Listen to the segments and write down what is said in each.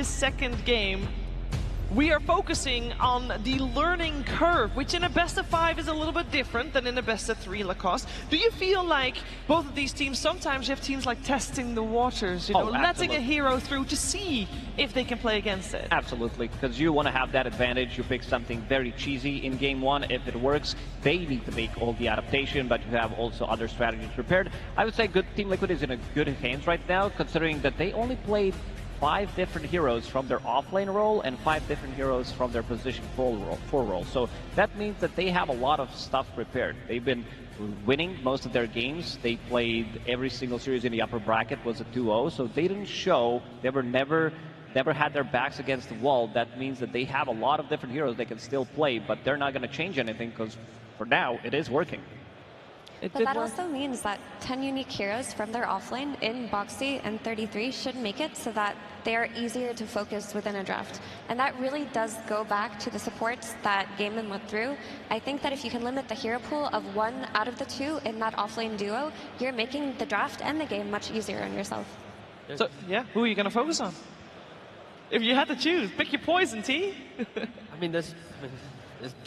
this second game, we are focusing on the learning curve, which in a best of 5 is a little bit different than in a best of 3 Lacoste. Do you feel like both of these teams, sometimes you have teams like testing the waters, you know, letting a hero through to see if they can play against it? Absolutely, because you want to have that advantage. You pick something very cheesy in game 1. If it works, they need to make all the adaptation, but you have also other strategies prepared. I would say Team Liquid is in a good hands right now, considering that they only played 5 different heroes from their offlane role and 5 different heroes from their position 4 role. So that means that they have a lot of stuff prepared. They've been winning most of their games. They played every single series in the upper bracket was a 2-0, so they didn't show, they were never had their backs against the wall. That means that they have a lot of different heroes they can still play, but they're not going to change anything because for now it is working. But that also means that 10 unique heroes from their offlane in Boxy and 33 should make it so that they are easier to focus within a draft. And that really does go back to the supports that Gameman went through. I think that if you can limit the hero pool of 1 out of the 2 in that offlane duo, you're making the draft and the game much easier on yourself. So, yeah, who are you going to focus on? If you had to choose, pick your poison, T. I mean, there's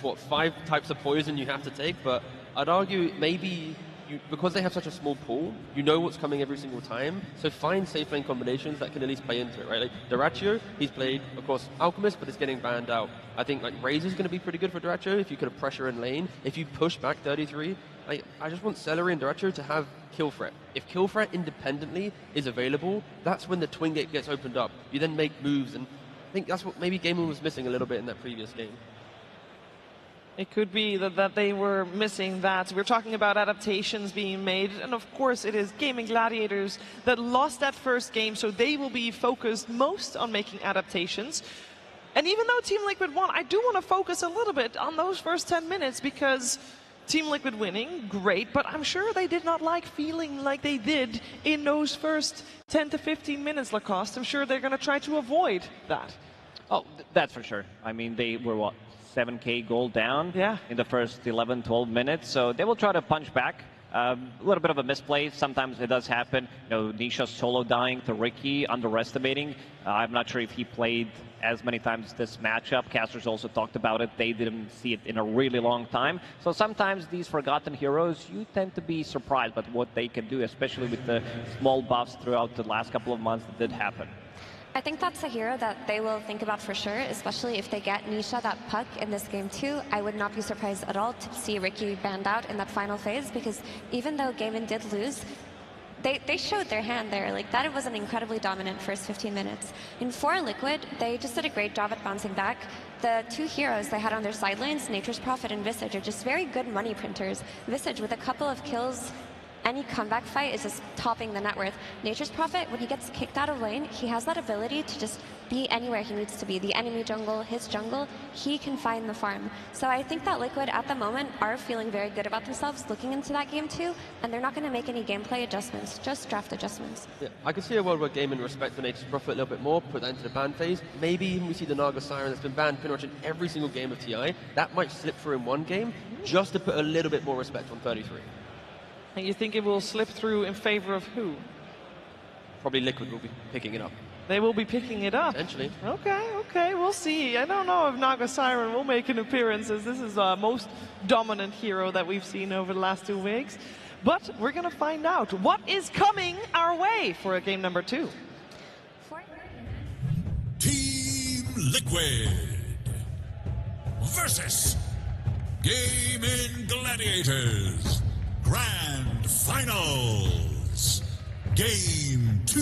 what, 5 types of poison you have to take, but I'd argue maybe because they have such a small pool, you know what's coming every single time, so find safe lane combinations that can at least play into it, right? Like Dyrachyo, he's played, of course, Alchemist, but it's getting banned out. I think like Razor's going to be pretty good for Dyrachyo if you could have pressure in lane. If you push back 33, I just want Celery and Dyrachyo to have kill threat. If kill threat independently is available, that's when the twin gate gets opened up. You then make moves, and I think that's what maybe Gameman was missing a little bit in that previous game. It could be that they were missing that. We're talking about adaptations being made, and of course it is Gaming Gladiators that lost that first game, so they will be focused most on making adaptations. And even though Team Liquid won, I do want to focus a little bit on those first 10 minutes, because Team Liquid winning, great, but I'm sure they did not like feeling like they did in those first 10 to 15 minutes, Lacoste. I'm sure they're going to try to avoid that. Oh, that's for sure. I mean, they were, what, 7k gold down in the first 11, 12 minutes. So they will try to punch back. A little bit of a misplay. Sometimes it does happen. You know, Nisha solo dying to Ricky, underestimating. I'm not sure if he played as many times this matchup. Casters also talked about it. They didn't see it in a really long time. So sometimes these forgotten heroes, you tend to be surprised by what they can do, especially with the small buffs throughout the last couple of months that did happen. I think that's a hero that they will think about for sure, especially if they get Nisha that puck in this game too. I would not be surprised at all to see Ricky banned out in that final phase, because even though Gameman did lose, they showed their hand there. Like, that was an incredibly dominant first 15 minutes. In 4 Liquid, they just did a great job at bouncing back. The 2 heroes they had on their side lanes, Nature's Prophet and Visage, are just very good money printers. Visage, with a couple of kills, any comeback fight is just topping the net worth. Nature's Prophet, when he gets kicked out of lane, he has that ability to just be anywhere he needs to be. The enemy jungle, his jungle, he can find the farm. So I think that Liquid at the moment are feeling very good about themselves looking into that game too, and they're not going to make any gameplay adjustments, just draft adjustments. Yeah, I can see a world where Gameman respect for Nature's Prophet a little bit more, put that into the ban phase. Maybe even we see the Naga Siren that's been banned pretty much in every single game of TI. That might slip through in one game, just to put a little bit more respect on 33. And you think it will slip through in favor of who? Probably Liquid will be picking it up. They will be picking it up? Potentially. Okay, we'll see. I don't know if Naga Siren will make an appearance, as this is the most dominant hero that we've seen over the last 2 weeks. But we're going to find out what is coming our way for game number 2. Team Liquid versus Gaming Gladiators. Grand Finals, Game 2.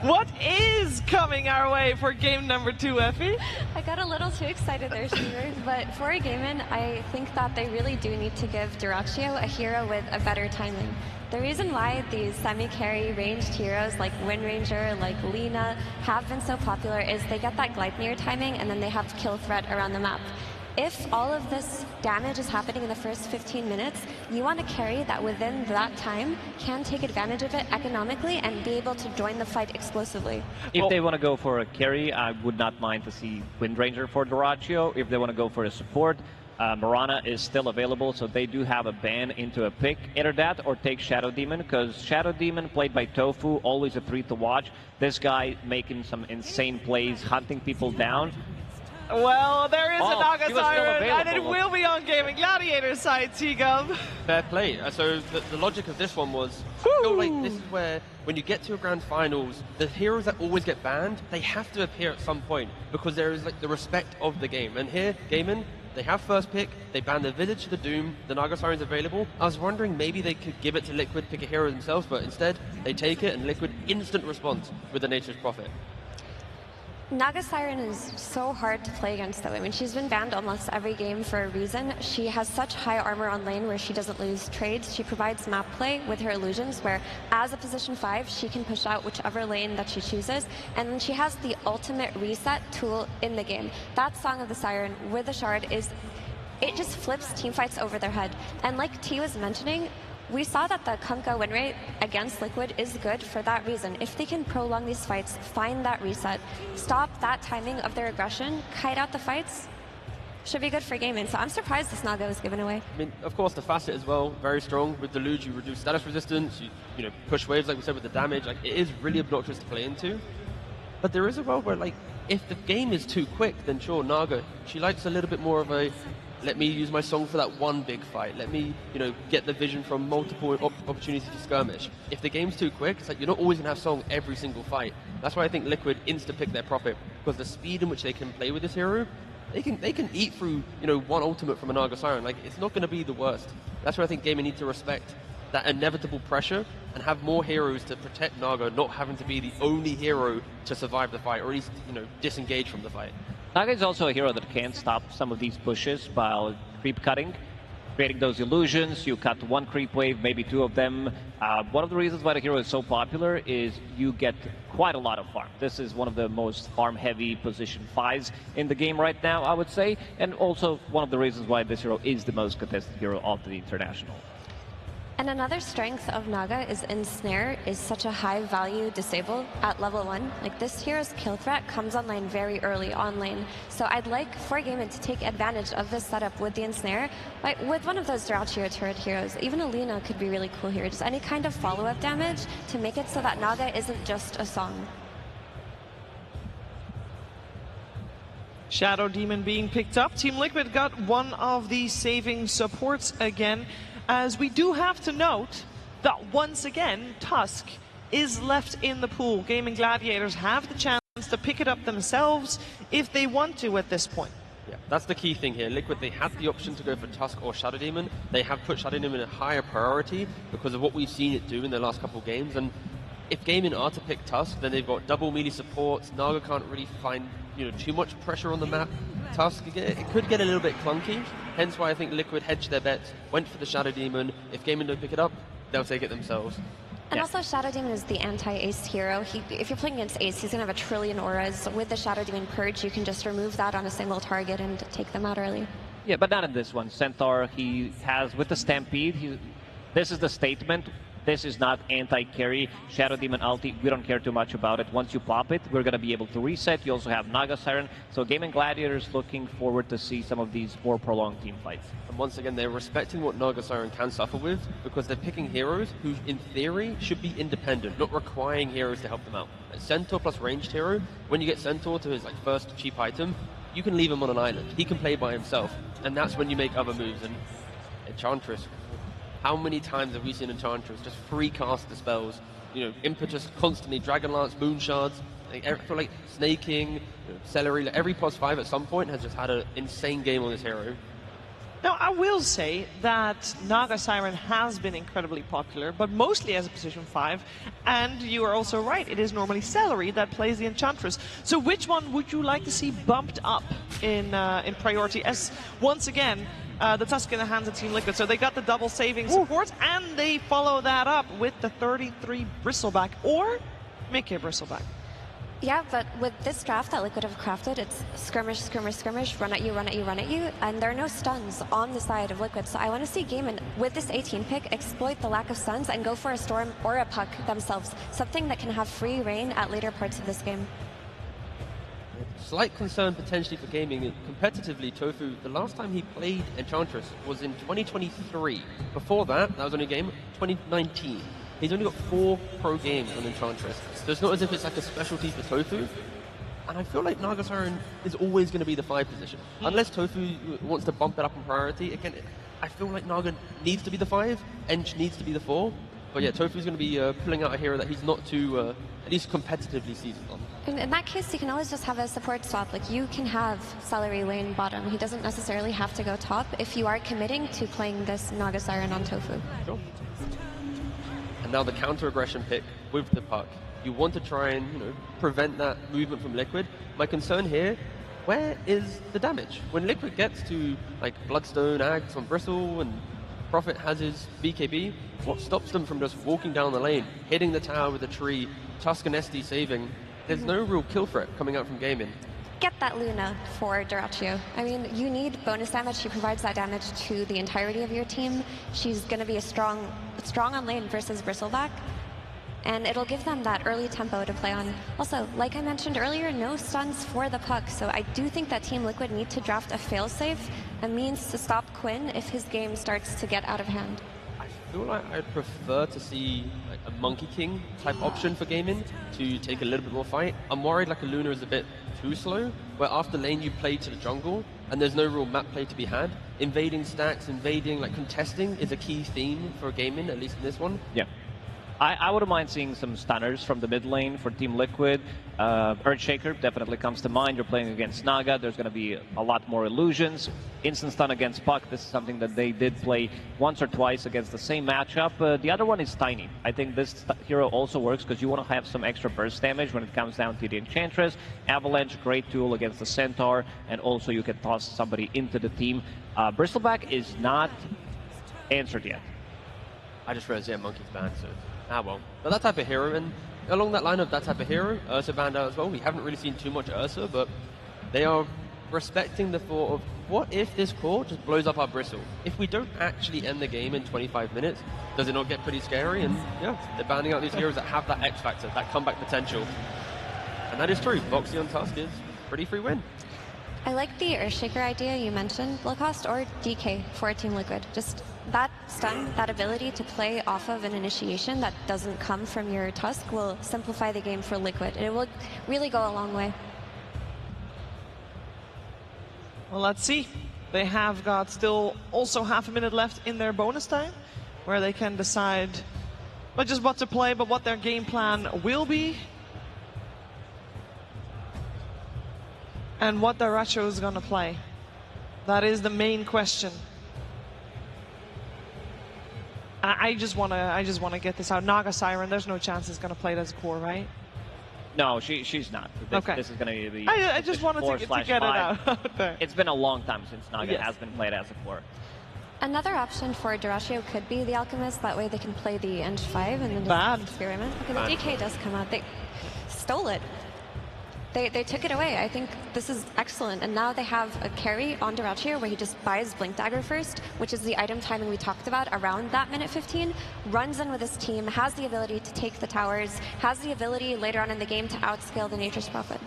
What is coming our way for game number 2, Effie? I got a little too excited there, Stever, but for Gameman, I think that they really do need to give Dyrachyo a hero with a better timing. The reason why these semi-carry ranged heroes like Wind Ranger, like Lina, have been so popular is they get that Gleipnir timing and then they have kill threat around the map. If all of this damage is happening in the first 15 minutes, you want to carry that within that time can take advantage of it economically and be able to join the fight explosively. If they want to go for a carry, I would not mind to see Wind Ranger for Dyrachyo. If they want to go for a support, Mirana is still available, so they do have a ban into a pick. Either that or take Shadow Demon, because Shadow Demon, played by Tofu, always a treat to watch. This guy making some insane plays, hunting people down. Well, there is a Naga he was still Siren, and it available. will be on Gaming Gladiator's side, T-Gum. Fair play. So the logic of this one was, I feel like this is where, when you get to a grand finals, the heroes that always get banned, they have to appear at some point, because there is like the respect of the game. And here, Gaimin, they have first pick, they ban the Village to the Doom, the Naga Siren's available. I was wondering maybe they could give it to Liquid, pick a hero themselves, but instead, they take it, and Liquid instant response with the Nature's Prophet. Naga Siren is so hard to play against, though. I mean, she's been banned almost every game for a reason. She has such high armor on lane where she doesn't lose trades. She provides map play with her illusions, where as a position 5, she can push out whichever lane that she chooses. And then she has the ultimate reset tool in the game. That Song of the Siren with the Shard it just flips teamfights over their head. And like T was mentioning, we saw that the Kunkka win rate against Liquid is good for that reason. If they can prolong these fights, find that reset, stop that timing of their aggression, kite out the fights, should be good for gaming. So I'm surprised this Naga was given away. I mean, of course, the Facet as well, very strong. With Deluge, you reduce status resistance, you know, push waves, like we said, with the damage. Like, it is really obnoxious to play into. But there is a world where, like, if the game is too quick, then sure, Naga, she likes a little bit more of a, let me use my song for that one big fight. Let me, you know, get the vision from multiple opportunities to skirmish. If the game's too quick, it's like you're not always going to have song every single fight. That's why I think Liquid insta-pick their profit, because the speed in which they can play with this hero, they can eat through, you know, one ultimate from a Naga Siren. Like, it's not going to be the worst. That's why I think gaming need to respect that inevitable pressure and have more heroes to protect Naga, not having to be the only hero to survive the fight, or at least, you know, disengage from the fight. Naga is also a hero that can stop some of these pushes by creep cutting, creating those illusions. You cut one creep wave, maybe two of them. One of the reasons why the hero is so popular is you get quite a lot of farm. This is one of the most farm-heavy position 5s in the game right now, I would say, and also one of the reasons why this hero is the most contested hero of the International. And another strength of Naga is Ensnare is such a high value disable at level 1. Like, this hero's kill threat comes online very early on lane. So I'd like for Gaimin to take advantage of this setup with the Ensnare. Like, with one of those Durachio turret heroes, even Alina could be really cool here. Just any kind of follow-up damage to make it so that Naga isn't just a song. Shadow Demon being picked up. Team Liquid got one of the saving supports again, as we do have to note that once again, Tusk is left in the pool. Gaming Gladiators have the chance to pick it up themselves if they want to at this point. Yeah, that's the key thing here. Liquid, they had the option to go for Tusk or Shadow Demon. They have put Shadow Demon in a higher priority because of what we've seen it do in the last couple of games. And if Gaming are to pick Tusk, then they've got double melee supports. Naga can't really find, you know, too much pressure on the map. Tusk, it could get a little bit clunky, hence why I think Liquid hedged their bets, went for the Shadow Demon. If Gaming don't pick it up, they'll take it themselves. And also, Shadow Demon is the anti-Ace hero. If you're playing against Ace, he's going to have a trillion auras. With the Shadow Demon Purge, you can just remove that on a single target and take them out early. Yeah, but not in this one. Centaur, he has, with the Stampede, this is the statement. This is not anti-carry. Shadow Demon ulti, we don't care too much about it. Once you pop it, we're going to be able to reset. You also have Naga Siren. So Gaming Gladiators looking forward to see some of these more prolonged team fights. And once again, they're respecting what Naga Siren can suffer with, because they're picking heroes who, in theory, should be independent, not requiring heroes to help them out. A Centaur plus ranged hero, when you get Centaur to his first cheap item, you can leave him on an island. He can play by himself, and that's when you make other moves. And Enchantress, how many times have we seen Enchantress just free cast the spells? You know, Impetus constantly, Dragon Lance, Moon Shards, like Snaking, Celery. Like, every plus 5 at some point has just had an insane game on this hero. Now, I will say that Naga Siren has been incredibly popular, but mostly as a position 5. And you are also right, it is normally Celery that plays the Enchantress. So which one would you like to see bumped up in priority? As, once again, the Tusk in the hands of Team Liquid. So they got the double saving support, and they follow that up with the 33 Bristleback, or Mickey Bristleback. Yeah, but with this draft that Liquid have crafted, it's skirmish, skirmish, skirmish, run at you, run at you, run at you, and there are no stuns on the side of Liquid. So I want to see Gaimin, with this 18 pick, exploit the lack of stuns and go for a Storm or a Puck themselves, something that can have free reign at later parts of this game. Slight concern potentially for gaming competitively. Tofu, the last time he played Enchantress was in 2023. Before that was only a game 2019. He's only got 4 pro games on Enchantress, so it's not as if it's like a specialty for Tofu. And I feel like Naga Siren is always going to be the 5 position. Unless Tofu wants to bump it up in priority, again, I feel like Naga needs to be the 5, Ench needs to be the 4. But yeah, Tofu's going to be pulling out a hero that he's not too, at least competitively seasoned on. In that case, you can always just have a support swap. Like, you can have Celery lane bottom. He doesn't necessarily have to go top if you are committing to playing this Naga Siren on Tofu. Sure. And now the counter-aggression pick with the puck. You want to try and prevent that movement from Liquid. My concern here, where is the damage? When Liquid gets to like Bloodstone, Ags on Bristle, and Prophet has his BKB, what stops them from just walking down the lane, hitting the tower with a tree, Tuscan SD saving? There's no real kill threat coming out from gaming. Get that Luna for Duraccio. I mean, you need bonus damage. She provides that damage to the entirety of your team. She's going to be a strong on lane versus Bristleback. And it'll give them that early tempo to play on. Also, like I mentioned earlier, no stuns for the puck. So I do think that Team Liquid need to draft a failsafe, a means to stop Quinn if his game starts to get out of hand. I feel like I'd prefer to see like a Monkey King type option for gaming to take a little bit more fight. I'm worried like a Luna is a bit too slow, where after lane you play to the jungle and there's no real map play to be had. Invading stacks, like contesting is a key theme for gaming, at least in this one. Yeah. I wouldn't mind seeing some stunners from the mid lane for Team Liquid. Earthshaker definitely comes to mind. You're playing against Naga. There's going to be a lot more illusions. Instant stun against Puck. This is something that they did play once or twice against the same matchup. The other one is Tiny. I think this hero also works because you want to have some extra burst damage when it comes down to the Enchantress. Avalanche, great tool against the Centaur. And also you can toss somebody into the team. Bristleback is not answered yet. I just realized, yeah, Monkey's banned, so... well. But that type of hero, and along that line of that type of hero, Ursa banned out as well. We haven't really seen too much Ursa, but they are respecting the thought of, what if this core just blows up our Bristle? If we don't actually end the game in 25 minutes, does it not get pretty scary? And yeah, they're banning out these heroes that have that X factor, that comeback potential. And that is true. Voxy on Tusk is pretty free win. I like the Earthshaker idea you mentioned, Locost, or DK for Team Liquid. Just that stun, that ability to play off of an initiation that doesn't come from your Tusk will simplify the game for Liquid. It will really go a long way. Well, let's see. They have got still also half a minute left in their bonus time, where they can decide not just what to play, but what their game plan will be. And what Duraccio is going to play. That is the main question. I just want to get this out. Naga Siren, there's no chance it's going to play it as a core, right? No, she's not. Okay. This is going to be. I just wanted to get it out there. It's been a long time since Naga has been played as a core. Another option for Duraccio could be the Alchemist. That way they can play the Eng 5 and then just experiment. Okay, the DK does come out. They stole it. They took it away. I think this is excellent. And now they have a carry on Duraccio where he just buys Blink Dagger first, which is the item timing we talked about around that minute 15, runs in with his team, has the ability to take the towers, has the ability later on in the game to outscale the Nature's Prophet.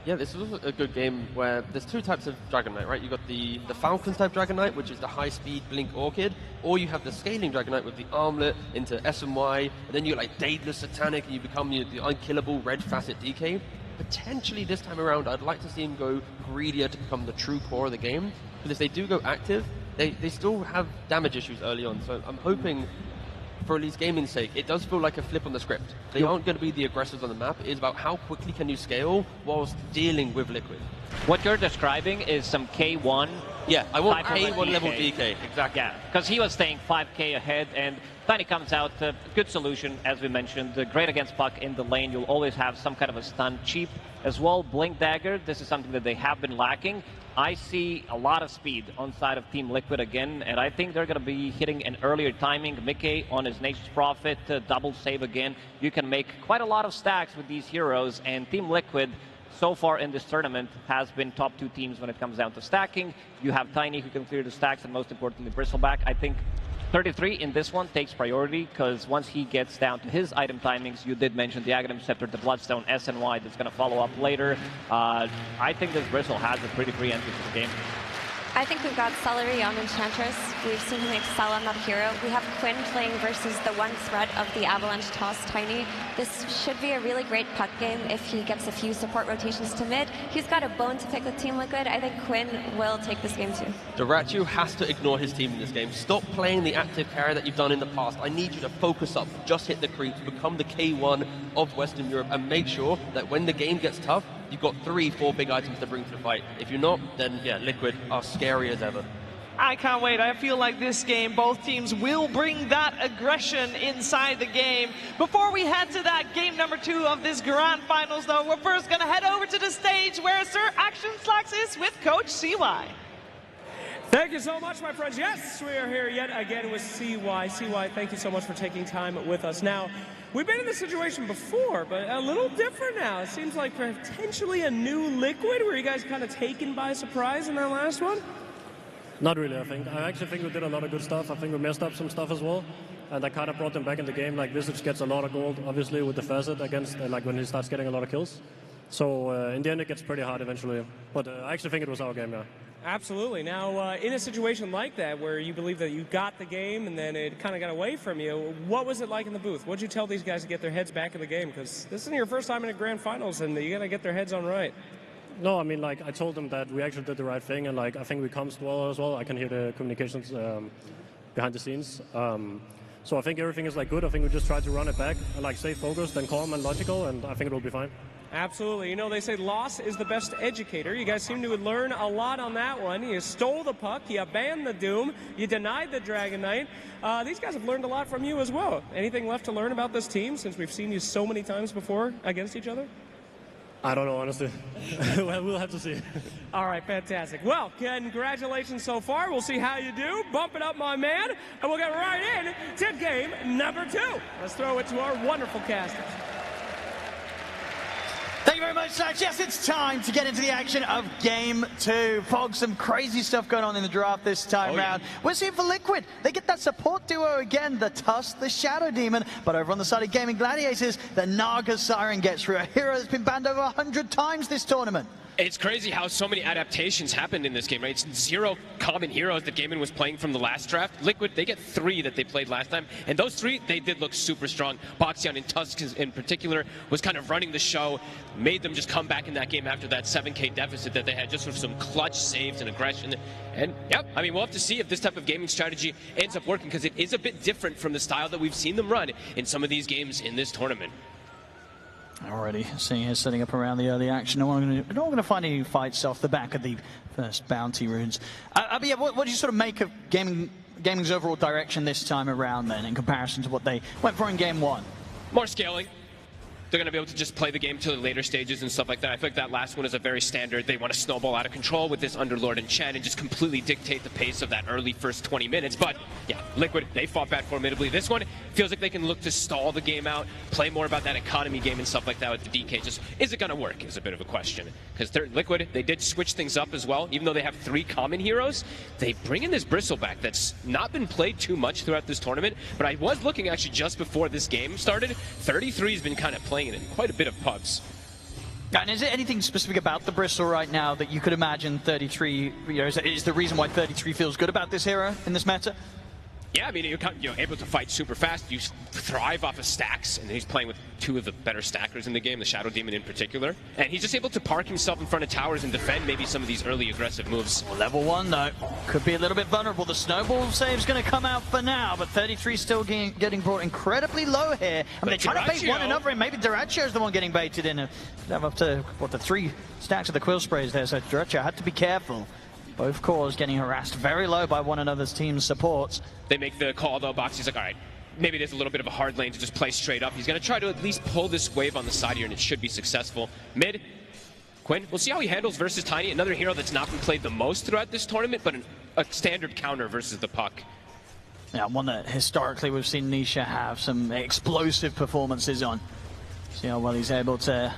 Yeah, this was a good game where there's two types of Dragon Knight, right? You've got the Falcons type Dragon Knight, which is the high-speed Blink Orchid, or you have the scaling Dragon Knight with the Armlet into S and Y, and then you're like Daedalus Satanic, and you become the unkillable Red Facet DK. Potentially this time around, I'd like to see him go greedier to become the true core of the game, because if they do go active, they still have damage issues early on, so I'm hoping, for at least gaming's sake, it does feel like a flip on the script. They aren't going to be the aggressors on the map. It's about how quickly can you scale whilst dealing with Liquid. What you're describing is some K1. Yeah, I want K1 level DK, exactly. Yeah, because he was staying 5k ahead, and Tiny comes out, good solution, as we mentioned, great against Puck in the lane. You'll always have some kind of a stun cheap as well. Blink Dagger, this is something that they have been lacking. I see a lot of speed on side of Team Liquid again, and I think they're going to be hitting an earlier timing. Mickey on his Nature's Prophet, double save again. You can make quite a lot of stacks with these heroes, and Team Liquid, so far in this tournament, has been top 2 teams when it comes down to stacking. You have Tiny, who can clear the stacks, and most importantly, Bristleback. I think 33 in this one takes priority because once he gets down to his item timings, you did mention the Aghanim Scepter, the Bloodstone, SNY that's going to follow up later. I think this Bristle has a pretty free entry to the game. I think we've got Celery on Enchantress. We've seen him excel on that hero. We have Quinn playing versus the one threat of the Avalanche toss, Tiny. This should be a really great puck game if he gets a few support rotations to mid. He's got a bone to pick with Team Liquid. I think Quinn will take this game too. Dyrachyo has to ignore his team in this game. Stop playing the active carry that you've done in the past. I need you to focus up, just hit the creeps, become the K1 of Western Europe, and make sure that when the game gets tough, you've got 3-4 big items to bring to the fight. If you're not, then yeah, Liquid are scary as ever. I can't wait. I feel like this game, both teams will bring that aggression inside the game. Before we head to that game number 2 of this grand finals, though, we're first going to head over to the stage where Sir Action Slacks is with Coach CY. Thank you so much, my friends. Yes, we are here yet again with CY. CY, thank you so much for taking time with us. Now, we've been in this situation before, but a little different now. It seems like potentially a new Liquid. Were you guys kind of taken by surprise in that last one? Not really, I think. I actually think we did a lot of good stuff. I think we messed up some stuff as well. And I kind of brought them back in the game. Like, Visage gets a lot of gold, obviously, with the Facet against, like, when he starts getting a lot of kills. So, in the end, it gets pretty hard eventually. But I actually think it was our game now. Absolutely. Now, in a situation like that, where you believe that you got the game and then it kind of got away from you, what was it like in the booth? What did you tell these guys to get their heads back in the game? Because this isn't your first time in a grand finals, and you got to get their heads on right. No, I mean, like, I told them that we actually did the right thing, and, like, I think we comms well as well. I can hear the communications behind the scenes. So I think everything is, like, good. I think we just try to run it back and, like, stay focused and calm and logical, and I think it will be fine. Absolutely. You know, they say loss is the best educator. You guys seem to learn a lot on that one. You stole the puck, you banned the Doom, you denied the Dragon Knight. These guys have learned a lot from you as well. Anything left to learn about this team since we've seen you so many times before against each other? I don't know, honestly. Well, we'll have to see. All right, fantastic. Well, congratulations so far. We'll see how you do. Bump it up, my man. And we'll get right in to game number 2. Let's throw it to our wonderful casters. Thank you very much, Sax. Yes, it's time to get into the action of Game 2. Folks, some crazy stuff going on in the draft this time round. We're seeing for Liquid. They get that support duo again, the Tusk, the Shadow Demon. But over on the side of Gaming Gladiators, the Naga Siren gets through, a hero that's been banned over 100 times this tournament. It's crazy how so many adaptations happened in this game, right? It's 0 common heroes that Gaimin was playing from the last draft. Liquid, they get 3 that they played last time, and those 3, they did look super strong. Boxion and Tusk in particular was kind of running the show, made them just come back in that game after that 7K deficit that they had, just with some clutch saves and aggression. And yep, I mean, we'll have to see if this type of gaming strategy ends up working, because it is a bit different from the style that we've seen them run in some of these games in this tournament. Already seeing here setting up around the early action. No one going to find any fights off the back of the first bounty runes. But yeah, what do you sort of make of gaming's overall direction this time around then, in comparison to what they went for in Game 1? More scaling. They're going to be able to just play the game to the later stages and stuff like that. I feel like that last one is a very standard. They want to snowball out of control with this Underlord and Chen and just completely dictate the pace of that early first 20 minutes. But yeah, Liquid, they fought back formidably. This one feels like they can look to stall the game out, play more about that economy game and stuff like that with the DK. Just, is it going to work is a bit of a question. Because Liquid, they did switch things up as well. Even though they have 3 common heroes, they bring in this Bristle back that's not been played too much throughout this tournament. But I was looking actually just before this game started. 33 has been kind of playing it in quite a bit of pubs. And is there anything specific about the Bristle right now that you could imagine 33, is the reason why 33 feels good about this hero in this meta? Yeah, I mean, you're able to fight super fast. You thrive off of stacks, and he's playing with 2 of the better stackers in the game, the Shadow Demon in particular. And he's just able to park himself in front of towers and defend maybe some of these early aggressive moves. Well, level 1, though, could be a little bit vulnerable. The snowball save's going to come out for now, but 33 still getting brought incredibly low here. And they're trying to bait one another, and maybe Dyrachyo's the one getting baited in. Have up to, what, the 3 stacks of the Quill Sprays there, so Dyrachyo had to be careful. Both cores getting harassed very low by one another's team's supports. They make the call, though. Boxy's like, all right, maybe there's a little bit of a hard lane to just play straight up. He's going to try to at least pull this wave on the side here, and it should be successful. Mid, Quinn, we'll see how he handles versus Tiny, another hero that's not been played the most throughout this tournament, but a standard counter versus the puck. Yeah, one that historically we've seen Nisha have some explosive performances on. See how well he's able to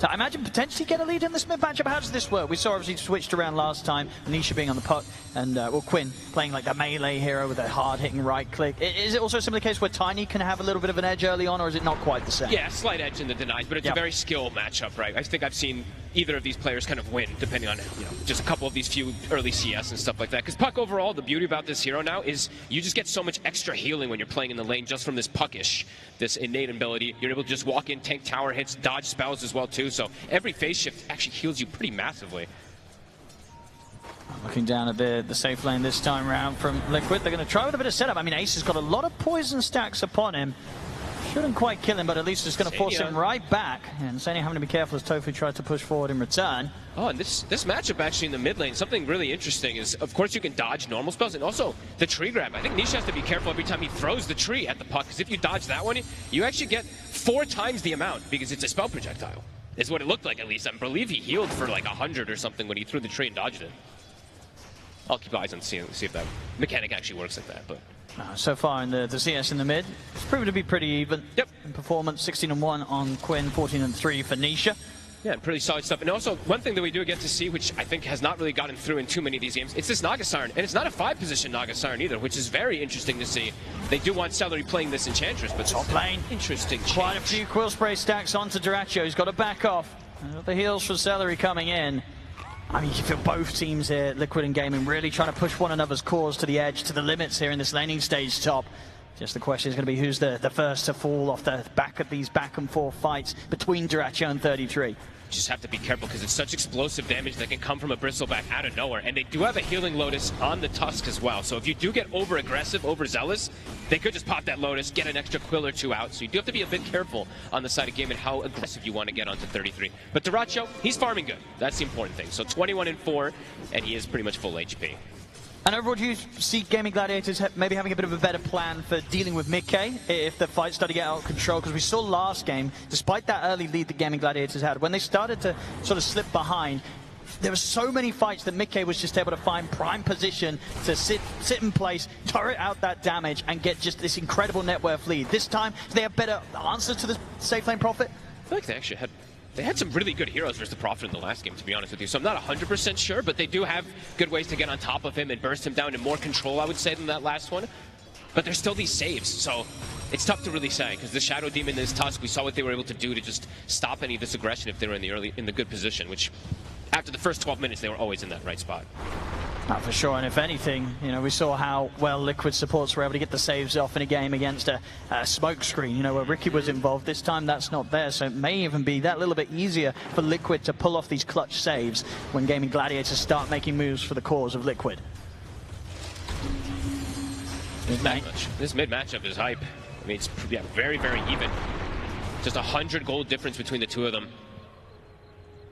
to, I imagine, potentially get a lead in this mid matchup. How does this work? We saw obviously switched around last time, Nisha being on the puck, and well, Quinn playing like the melee hero with a hard-hitting right click. Is it also a similar case where Tiny can have a little bit of an edge early on, or is it not quite the same? Yeah, slight edge in the denies, but it's a very skill matchup, right? I think I've seen either of these players kind of win, depending on, you know, just a couple of these few early CS and stuff like that. Because Puck overall, the beauty about this hero now is you just get so much extra healing when you're playing in the lane just from this Puckish, this innate ability. You're able to just walk in, tank tower hits, dodge spells as well too. So every phase shift actually heals you pretty massively. Looking down at the safe lane this time around from Liquid. They're going to try with a bit of setup. I mean, Ace has got a lot of poison stacks upon him. Shouldn't quite kill him, but at least it's going to force him right back. And Sania having to be careful as Tofu tries to push forward in return. Oh, and this matchup actually in the mid lane, something really interesting is, of course, you can dodge normal spells, and also the tree grab. I think Nisha has to be careful every time he throws the tree at the puck, because if you dodge that one, you actually get 4 times the amount, because it's a spell projectile. Is what it looked like, at least. I believe he healed for like 100 or something when he threw the tree and dodged it. I'll keep eyes on see if that mechanic actually works like that, but... So far in the CS in the mid, it's proven to be pretty even. Yep. In performance, 16-1 on Quinn, 14-3 for Nisha. Yeah, pretty solid stuff. And also, one thing that we do get to see, which I think has not really gotten through in too many of these games, it's this Naga Siren. And it's not a 5-position Naga Siren either, which is very interesting to see. They do want Celery playing this Enchantress, but top lane. Interesting change. Quite a few Quill Spray stacks onto Dyrachyo. He's got to back off. The heals for Celery coming in. I mean, you feel both teams here, Liquid and Gaming, really trying to push one another's cause to the edge, to the limits here in this laning stage top. Just the question is going to be who's the first to fall off the back of these back and forth fights between Dyrachyo and 33. Just have to be careful because it's such explosive damage that can come from a Bristleback out of nowhere. And they do have a Healing Lotus on the Tusk as well. So if you do get over-aggressive, overzealous, they could just pop that Lotus, get an extra Quill or 2 out. So you do have to be a bit careful on the side of game and how aggressive you want to get onto 33. But Dyrachyo, he's farming good. That's the important thing. So 21-4, and he is pretty much full HP. And overall, do you see Gaming Gladiators maybe having a bit of a better plan for dealing with mid-K if the fight started to get out of control? Because we saw last game, despite that early lead that Gaming Gladiators had, when they started to sort of slip behind, there were so many fights that mid-K was just able to find prime position to sit in place, turret out that damage, and get just this incredible net worth lead. This time, do they have better answers to the safe lane Prophet? I feel like they actually had some really good heroes versus the Prophet in the last game, to be honest with you. So I'm not 100% sure, but they do have good ways to get on top of him and burst him down in more control, I would say, than that last one. But there's still these saves, so it's tough to really say, because the Shadow Demon and his Tusk, we saw what they were able to do to just stop any of this aggression if they were in the good position, which after the first 12 minutes, they were always in that right spot. For sure, and if anything, you know, we saw how well Liquid supports were able to get the saves off in a game against a smoke screen, you know, where Ricky was involved. This time that's not there, so it may even be that little bit easier for Liquid to pull off these clutch saves when Gaming Gladiators start making moves for the cause of Liquid. This mid matchup is hype. I mean, it's very, very even. Just 100 gold difference between the two of them.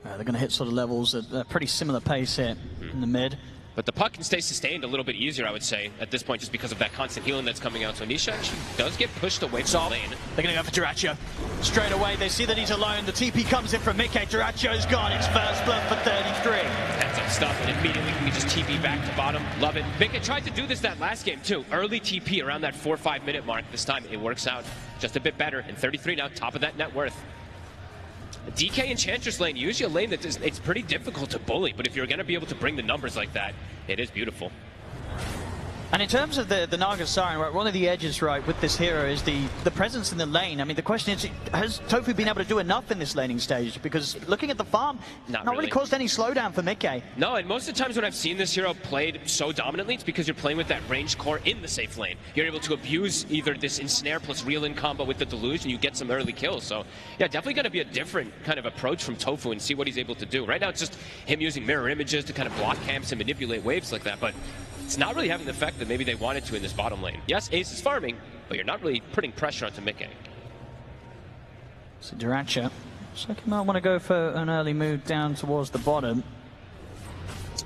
They're going to hit sort of levels at a pretty similar pace here in the mid. But the puck can stay sustained a little bit easier, I would say, at this point, just because of that constant healing that's coming out. So Nisha actually does get pushed away from the lane. They're going to go for Dyrachyo. Straight away, they see that he's alone. The TP comes in from mid-K. Dyrachyo's gone. It's first blood for 33. Heads up stuff, and immediately can just TP back to bottom. Love it. mid-K tried to do this that last game, too. Early TP around that 4 or 5 minute mark. This time, it works out just a bit better. And 33 now, top of that net worth. DK Enchantress lane, usually a lane that it's pretty difficult to bully, but if you're going to be able to bring the numbers like that, it is beautiful. And in terms of the Naga Siren, right, one of the edges, right, with this hero is the presence in the lane. I mean, the question is, has Tofu been able to do enough in this laning stage? Because looking at the farm, not really caused any slowdown for mid-K. No, and most of the times when I've seen this hero played so dominantly, it's because you're playing with that ranged core in the safe lane. You're able to abuse either this ensnare plus reel-in combo with the deluge, and you get some early kills. So, yeah, definitely going to be a different kind of approach from Tofu and see what he's able to do. Right now, it's just him using mirror images to kind of block camps and manipulate waves like that, but it's not really having the effect that maybe they wanted to in this bottom lane. Yes, Ace is farming, but you're not really putting pressure onto mid-K. So Dyrachyo looks like he might want to go for an early move down towards the bottom.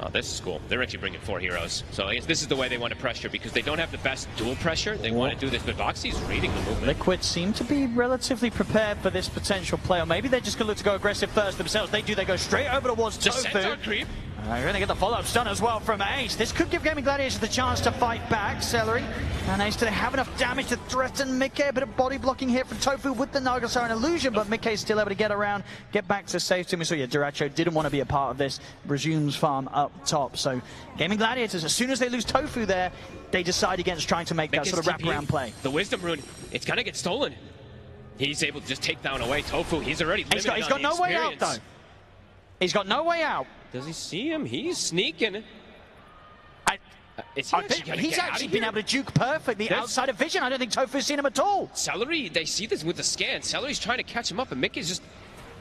Oh, this is cool. They're actually bringing 4 heroes. So I guess this is the way they want to pressure, because they don't have the best dual pressure. They want to do this, but Voxy's reading the movement. Liquid seem to be relatively prepared for this potential play, or maybe they're just going to look to go aggressive first themselves. They do, they go straight over towards Just Tofu. centaur creep. We're going to get the follow-up stun as well from Ace. This could give Gaming Gladiators the chance to fight back. Celery and Ace, do they have enough damage to threaten Mickey? A bit of body blocking here from Tofu with the Nagasar and Illusion, but Mickey's still able to get around, get back to safety. We saw Duracho didn't want to be a part of this. Resumes farm up top. So Gaming Gladiators, as soon as they lose Tofu there, they decide against trying to make that sort of wraparound play. The Wisdom Rune, it's going to get stolen. He's able to just take down away Tofu. He's already limited He's got no way out, though. He's got no way out. Does he see him? He's sneaking. He's actually been able to juke perfectly outside of vision. I don't think Tofu's seen him at all. Celery, they see this with the scan. Celery's trying to catch him up, and Mickey's just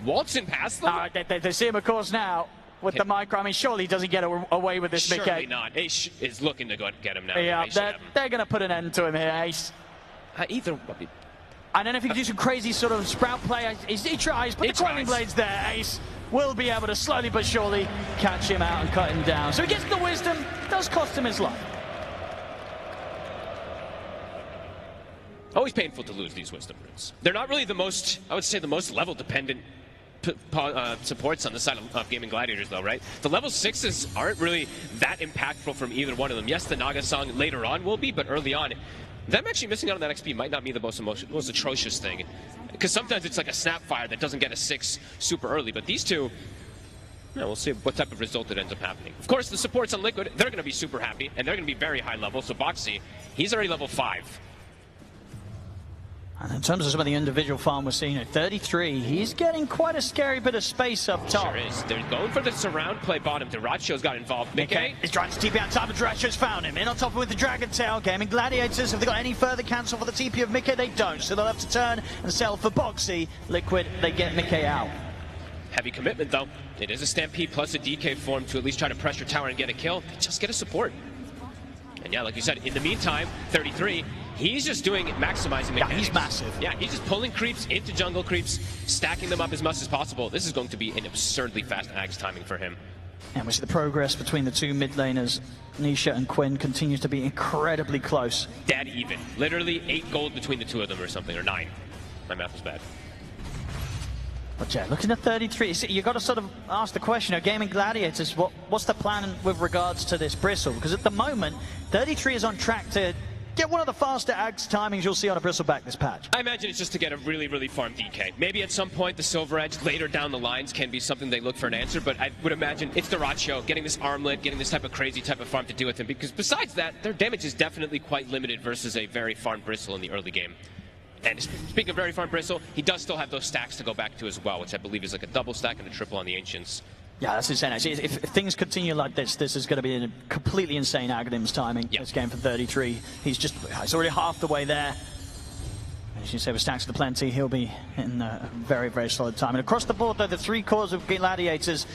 waltzing past them. They see him, of course, now with the micro. I mean, surely he doesn't get away with this, Mickey. Surely not. Ace is looking to go get him now. Yeah, they're going to put an end to him here, Ace. Either. I don't know if he can do some crazy sort of sprout play. He tries, but the Coiling Blade's there. Ace will be able to slowly but surely catch him out and cut him down. So he gets the Wisdom, does cost him his life. Always painful to lose these Wisdom Runes. They're not really the most, I would say, the most level-dependent supports on the side of Gaming Gladiators, though, right? The level 6s aren't really that impactful from either one of them. Yes, the Naga Song later on will be, but early on, them actually missing out on that XP might not be the most atrocious thing. Because sometimes it's like a Snapfire that doesn't get a 6 super early, but these two, we'll see what type of result it ends up happening. Of course, the supports on Liquid, they're going to be super happy, and they're going to be very high level. So Boxy, he's already level 5. And in terms of some of the individual farm we're seeing at 33, he's getting quite a scary bit of space up top. Sure is. They're going for the surround play bottom. Duracho's got involved. Mickey is trying to TP on top, and Duracho's found him. In on top with the Dragon Tail. Gaming Gladiators, have they got any further cancel for the TP of Mickey? They don't. So they'll have to turn and sell for Boxy. Liquid, they get Mickey out. Heavy commitment, though. It is a Stampede plus a DK form to at least try to pressure tower and get a kill. Just get a support. And yeah, like you said, in the meantime, 33, he's just maximizing mechanics. Yeah, he's massive. Yeah, he's just pulling creeps into jungle creeps, stacking them up as much as possible. This is going to be an absurdly fast Axe timing for him. And we see the progress between the two mid laners, Nisha and Quinn, continues to be incredibly close. Dead even. Literally 8 gold between the two of them or something, or 9. My math was bad. But yeah, looking at 33, you've got to sort of ask the question, Gaming Gladiators, what's the plan with regards to this Bristle? Because at the moment, 33 is on track to get one of the faster Axe timings you'll see on a Bristleback this patch. I imagine it's just to get a really, really farm DK. Maybe at some point the Silver Edge later down the lines can be something they look for an answer, but I would imagine it's Duracho getting this armlet, getting this type of crazy type of farm to deal with him, because besides that, their damage is definitely quite limited versus a very farmed Bristle in the early game. And speaking of very farm Bristle, he does still have those stacks to go back to as well, which I believe is like a double stack and a triple on the Ancients. Yeah, that's insane. Actually, if things continue like this is going to be a completely insane Aghadim's timing. This game for 33. He's already half the way there. As you say, with stacks to the plenty, he'll be in a very, very solid time. And across the board, though, the 3 cores of Gladiators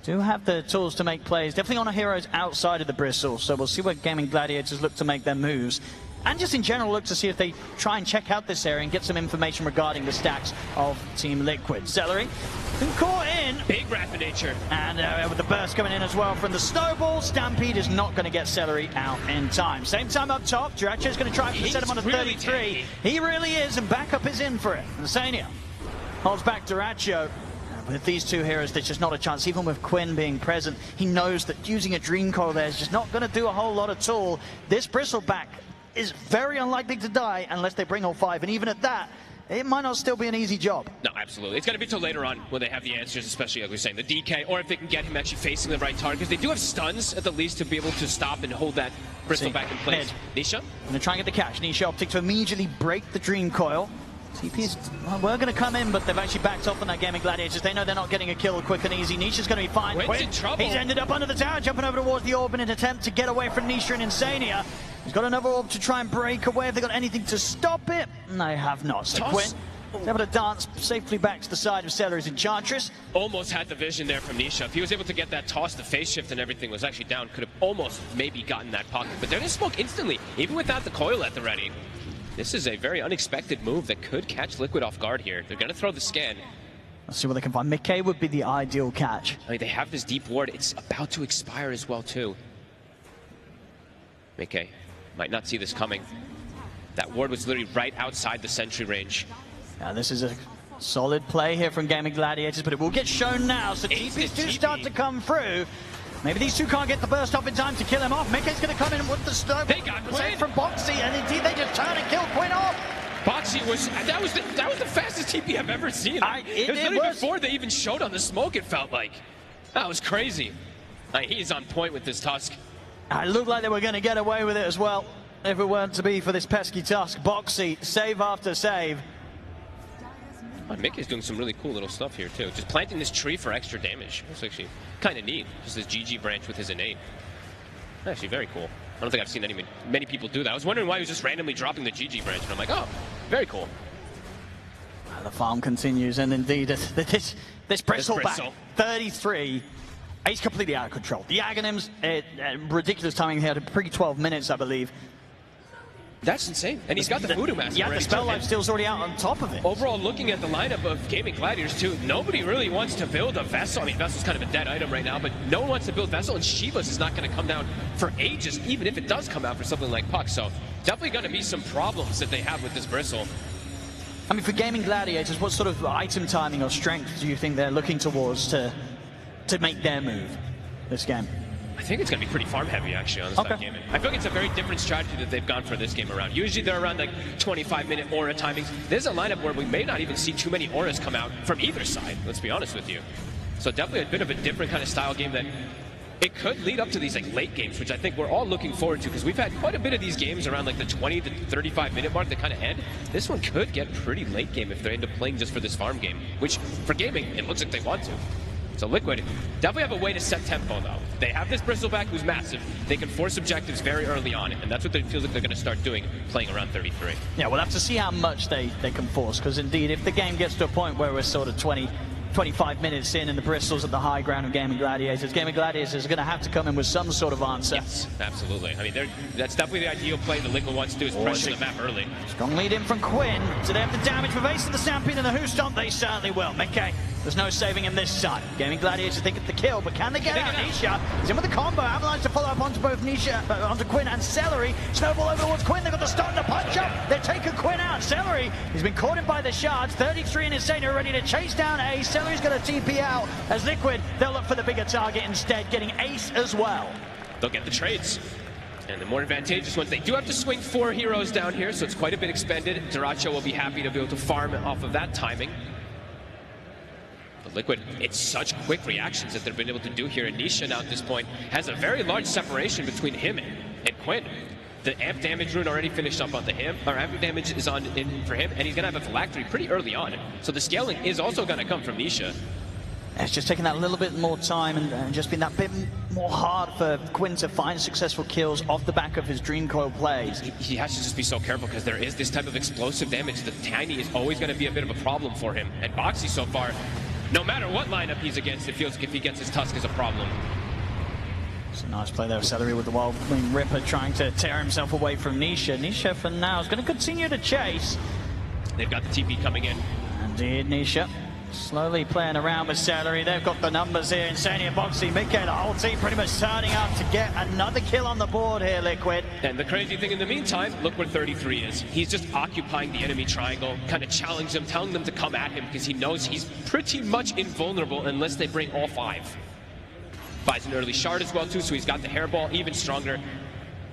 do have the tools to make plays. Definitely on heroes outside of the Bristle. So we'll see where Gaming Gladiators look to make their moves. And just in general, look to see if they try and check out this area and get some information regarding the stacks of Team Liquid. Celery been caught in. Big rapid nature. And with the burst coming in as well from the Snowball, Stampede is not going to get Celery out in time. Same time up top, Duracho's going to try to set him on a 33. Really he really is, and backup is in for it. Lasania holds back Duracho. With these two heroes, there's just not a chance. Even with Quinn being present, he knows that using a Dream Coil there is just not going to do a whole lot at all. This Bristleback is very unlikely to die unless they bring all 5, and even at that, it might not still be an easy job. No, absolutely. It's going to be till later on when they have the answers, especially like we were saying, the DK, or if they can get him actually facing the right target, because they do have stuns at the least to be able to stop and hold that Bristleback in place. Nisha? Going to try and get the catch. Nisha opting to immediately break the Dream Coil. TP's we're going to come in, but they've actually backed off on that Gaming Gladiators. They know they're not getting a kill quick and easy. Nisha's going to be fine. Quinn's in trouble. He's ended up under the tower, jumping over towards the orb in an attempt to get away from Nisha and Insania. He's got another orb to try and break away. Have they got anything to stop it? They have not. So Quinn is able to dance safely back to the side of Celery's Enchantress. Almost had the vision there from Nisha. If he was able to get that toss, the phase shift and everything was actually down. Could have almost maybe gotten that pocket. But they're going to smoke instantly, even without the coil at the ready. This is a very unexpected move that could catch Liquid off guard here. They're going to throw the scan. Let's see what they can find. Mickey would be the ideal catch. I mean, they have this deep ward. It's about to expire as well, too. Mickey might not see this coming. That ward was literally right outside the sentry range. Now, this is a solid play here from Gaming Gladiators, but it will get shown now. So TPs do start to come through. Maybe these two can't get the burst off in time to kill him off. Mickey's going to come in with the snowball. They got Quinn from Boxy, and indeed they just turn and kill Quinn off. Boxy that was the fastest TP I've ever seen. It was literally before they even showed on the smoke, it felt like. That was crazy. He's on point with this Tusk. It looked like they were going to get away with it as well, if it weren't to be for this pesky Tusk. Boxy, save after save. Mickey's doing some really cool little stuff here too. Just planting this tree for extra damage. It's actually kind of neat. Just this GG branch with his innate. Actually very cool. I don't think I've seen many people do that. I was wondering why he was just randomly dropping the GG branch, and I'm like, oh, very cool. The farm continues, and indeed this bristle back 33. He's completely out of control. The Aghanims, ridiculous timing here, pre-12 minutes, I believe. That's insane. And he's got the Voodoo Mask. Yeah, the spell life steal's already out on top of it. Overall, looking at the lineup of Gaming Gladiators too, nobody really wants to build a Vessel. I mean, Vessel's kind of a dead item right now, but no one wants to build Vessel, and Shiva's is not going to come down for ages, even if it does come out for something like Puck. So definitely going to be some problems that they have with this Bristle. I mean, for Gaming Gladiators, what sort of item timing or strength do you think they're looking towards to make their move this game? I think it's going to be pretty farm heavy, actually, on this side gaming. I feel like it's a very different strategy that they've gone for this game around. Usually they're around like 25-minute aura timings. There's a lineup where we may not even see too many auras come out from either side, let's be honest with you. So definitely a bit of a different kind of style game that it could lead up to these like late games, which I think we're all looking forward to, because we've had quite a bit of these games around like the 20 to 35-minute mark that kind of end. This one could get pretty late game if they end up playing just for this farm game, which for gaming, it looks like they want to. So Liquid definitely have a way to set tempo, though. They have this Bristleback who's massive. They can force objectives very early on, and that's what it feels like they're going to start doing, playing around 33. Yeah, we'll have to see how much they can force, because indeed, if the game gets to a point where we're sort of 25 minutes in and the Bristol's at the high ground of Gaming Gladiators, Gaming Gladiators are going to have to come in with some sort of answer. Yes, absolutely. I mean, that's definitely the ideal play that Liquid wants to do, is pressure the map early. Strong lead in from Quinn. Do they have the damage for evading the Stampede and the Who Stomp? They certainly will. Mickey, there's no saving him this time. Gaming Gladiators think it's the kill, but can they get out? Nisha is in with the combo. Avalanche to follow up onto both onto Quinn and Celery. Snowball over towards Quinn. They've got the stun to punch up. They're taking Quinn out. Celery, he's been caught in by the shards. 33 and Insane are ready to chase down Ace. Celery's going to TP out as Liquid. They'll look for the bigger target instead, getting Ace as well. They'll get the trades. And the more advantageous ones, they do have to swing 4 heroes down here, so it's quite a bit expended. Duracho will be happy to be able to farm off of that timing. But Liquid, it's such quick reactions that they've been able to do here. And Nisha now at this point has a very large separation between him and Quinn. The amp damage rune already finished up onto him, or amp damage is on in for him, and he's going to have a phylactery pretty early on. So the scaling is also going to come from Nisha. It's just taking that little bit more time and just been that bit more hard for Quinn to find successful kills off the back of his Dream Coil plays. He has to just be so careful, because there is this type of explosive damage. The Tiny is always going to be a bit of a problem for him. And Boxy so far, no matter what lineup he's against, it feels like if he gets his Tusk is a problem. It's a nice play there, Celery with the Wild Wing Ripper trying to tear himself away from Nisha. Nisha for now is going to continue to chase. They've got the TP coming in. Indeed, Nisha slowly playing around with Celery. They've got the numbers here. Insane and Boxy, Mickey, the whole team pretty much turning up to get another kill on the board here, Liquid. And the crazy thing in the meantime, look where 33 is. He's just occupying the enemy triangle, kind of challenging them, telling them to come at him, because he knows he's pretty much invulnerable unless they bring all 5. Buys an early shard as well too, so he's got the hairball even stronger.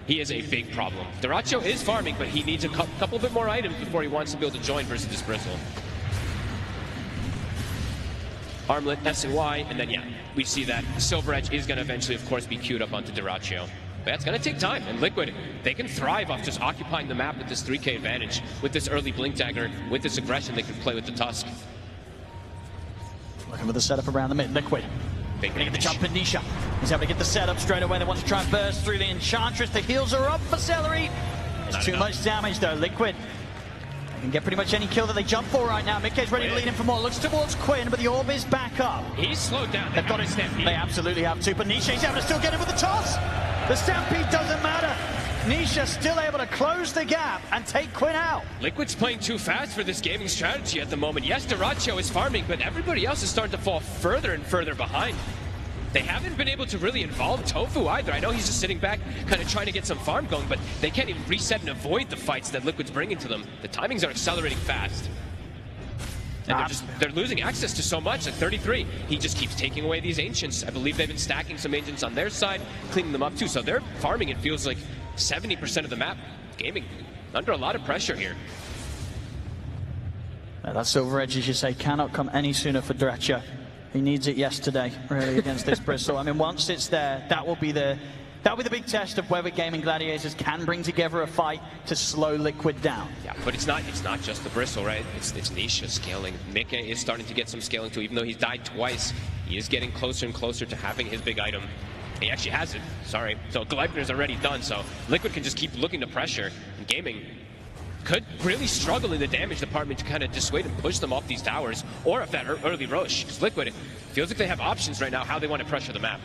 He is a big problem. Duracho is farming, but he needs a couple bit more items before he wants to be able to join versus this Bristle. Armlet, S and Y, and then yeah, we see that Silver Edge is going to eventually, of course, be queued up onto Duracho. But that's going to take time, and Liquid, they can thrive off just occupying the map with this 3k advantage, with this early Blink Dagger, with this aggression they can play with the Tusk. Looking for the setup around the mid, Liquid. Getting the jump in Nisha. He's able to get the setup straight away. They want to try and burst through the Enchantress. The heals are up for Celery. There's too much damage though, Liquid. They can get pretty much any kill that they jump for right now. Mickey's ready to lead in for more. Looks towards Quinn, but the orb is back up. He's slowed down. They've got his Stampede. They absolutely have to, but Nisha's able to still get him with the toss. The Stampede doesn't matter. Nisha still able to close the gap and take Quinn out. Liquid's playing too fast for this gaming strategy at the moment. Yes, Duracho is farming, but everybody else is starting to fall further and further behind. They haven't been able to really involve Tofu either. I know he's just sitting back, kind of trying to get some farm going, but they can't even reset and avoid the fights that Liquid's bringing to them. The timings are accelerating fast. And they're losing access to so much. At 33, he just keeps taking away these Ancients. I believe they've been stacking some Ancients on their side, cleaning them up too. So they're farming, it feels like, 70% of the map. Gaming under a lot of pressure here. That Silver Edge, as you say, cannot come any sooner for Dratcher. He needs it yesterday, really, against this Bristle. I mean, once it's there, that will be the big test of whether Gaming Gladiators can bring together a fight to slow Liquid down. Yeah, but it's not just the Bristle, right? It's Nisha scaling. Mika is starting to get some scaling too, even though he's died twice. He is getting closer and closer to having his big item. He actually has it, sorry. So Gleipnir's already done, so Liquid can just keep looking to pressure. And Gaming could really struggle in the damage department to kind of dissuade and push them off these towers, or if that early Rosh, because Liquid feels like they have options right now how they want to pressure the map.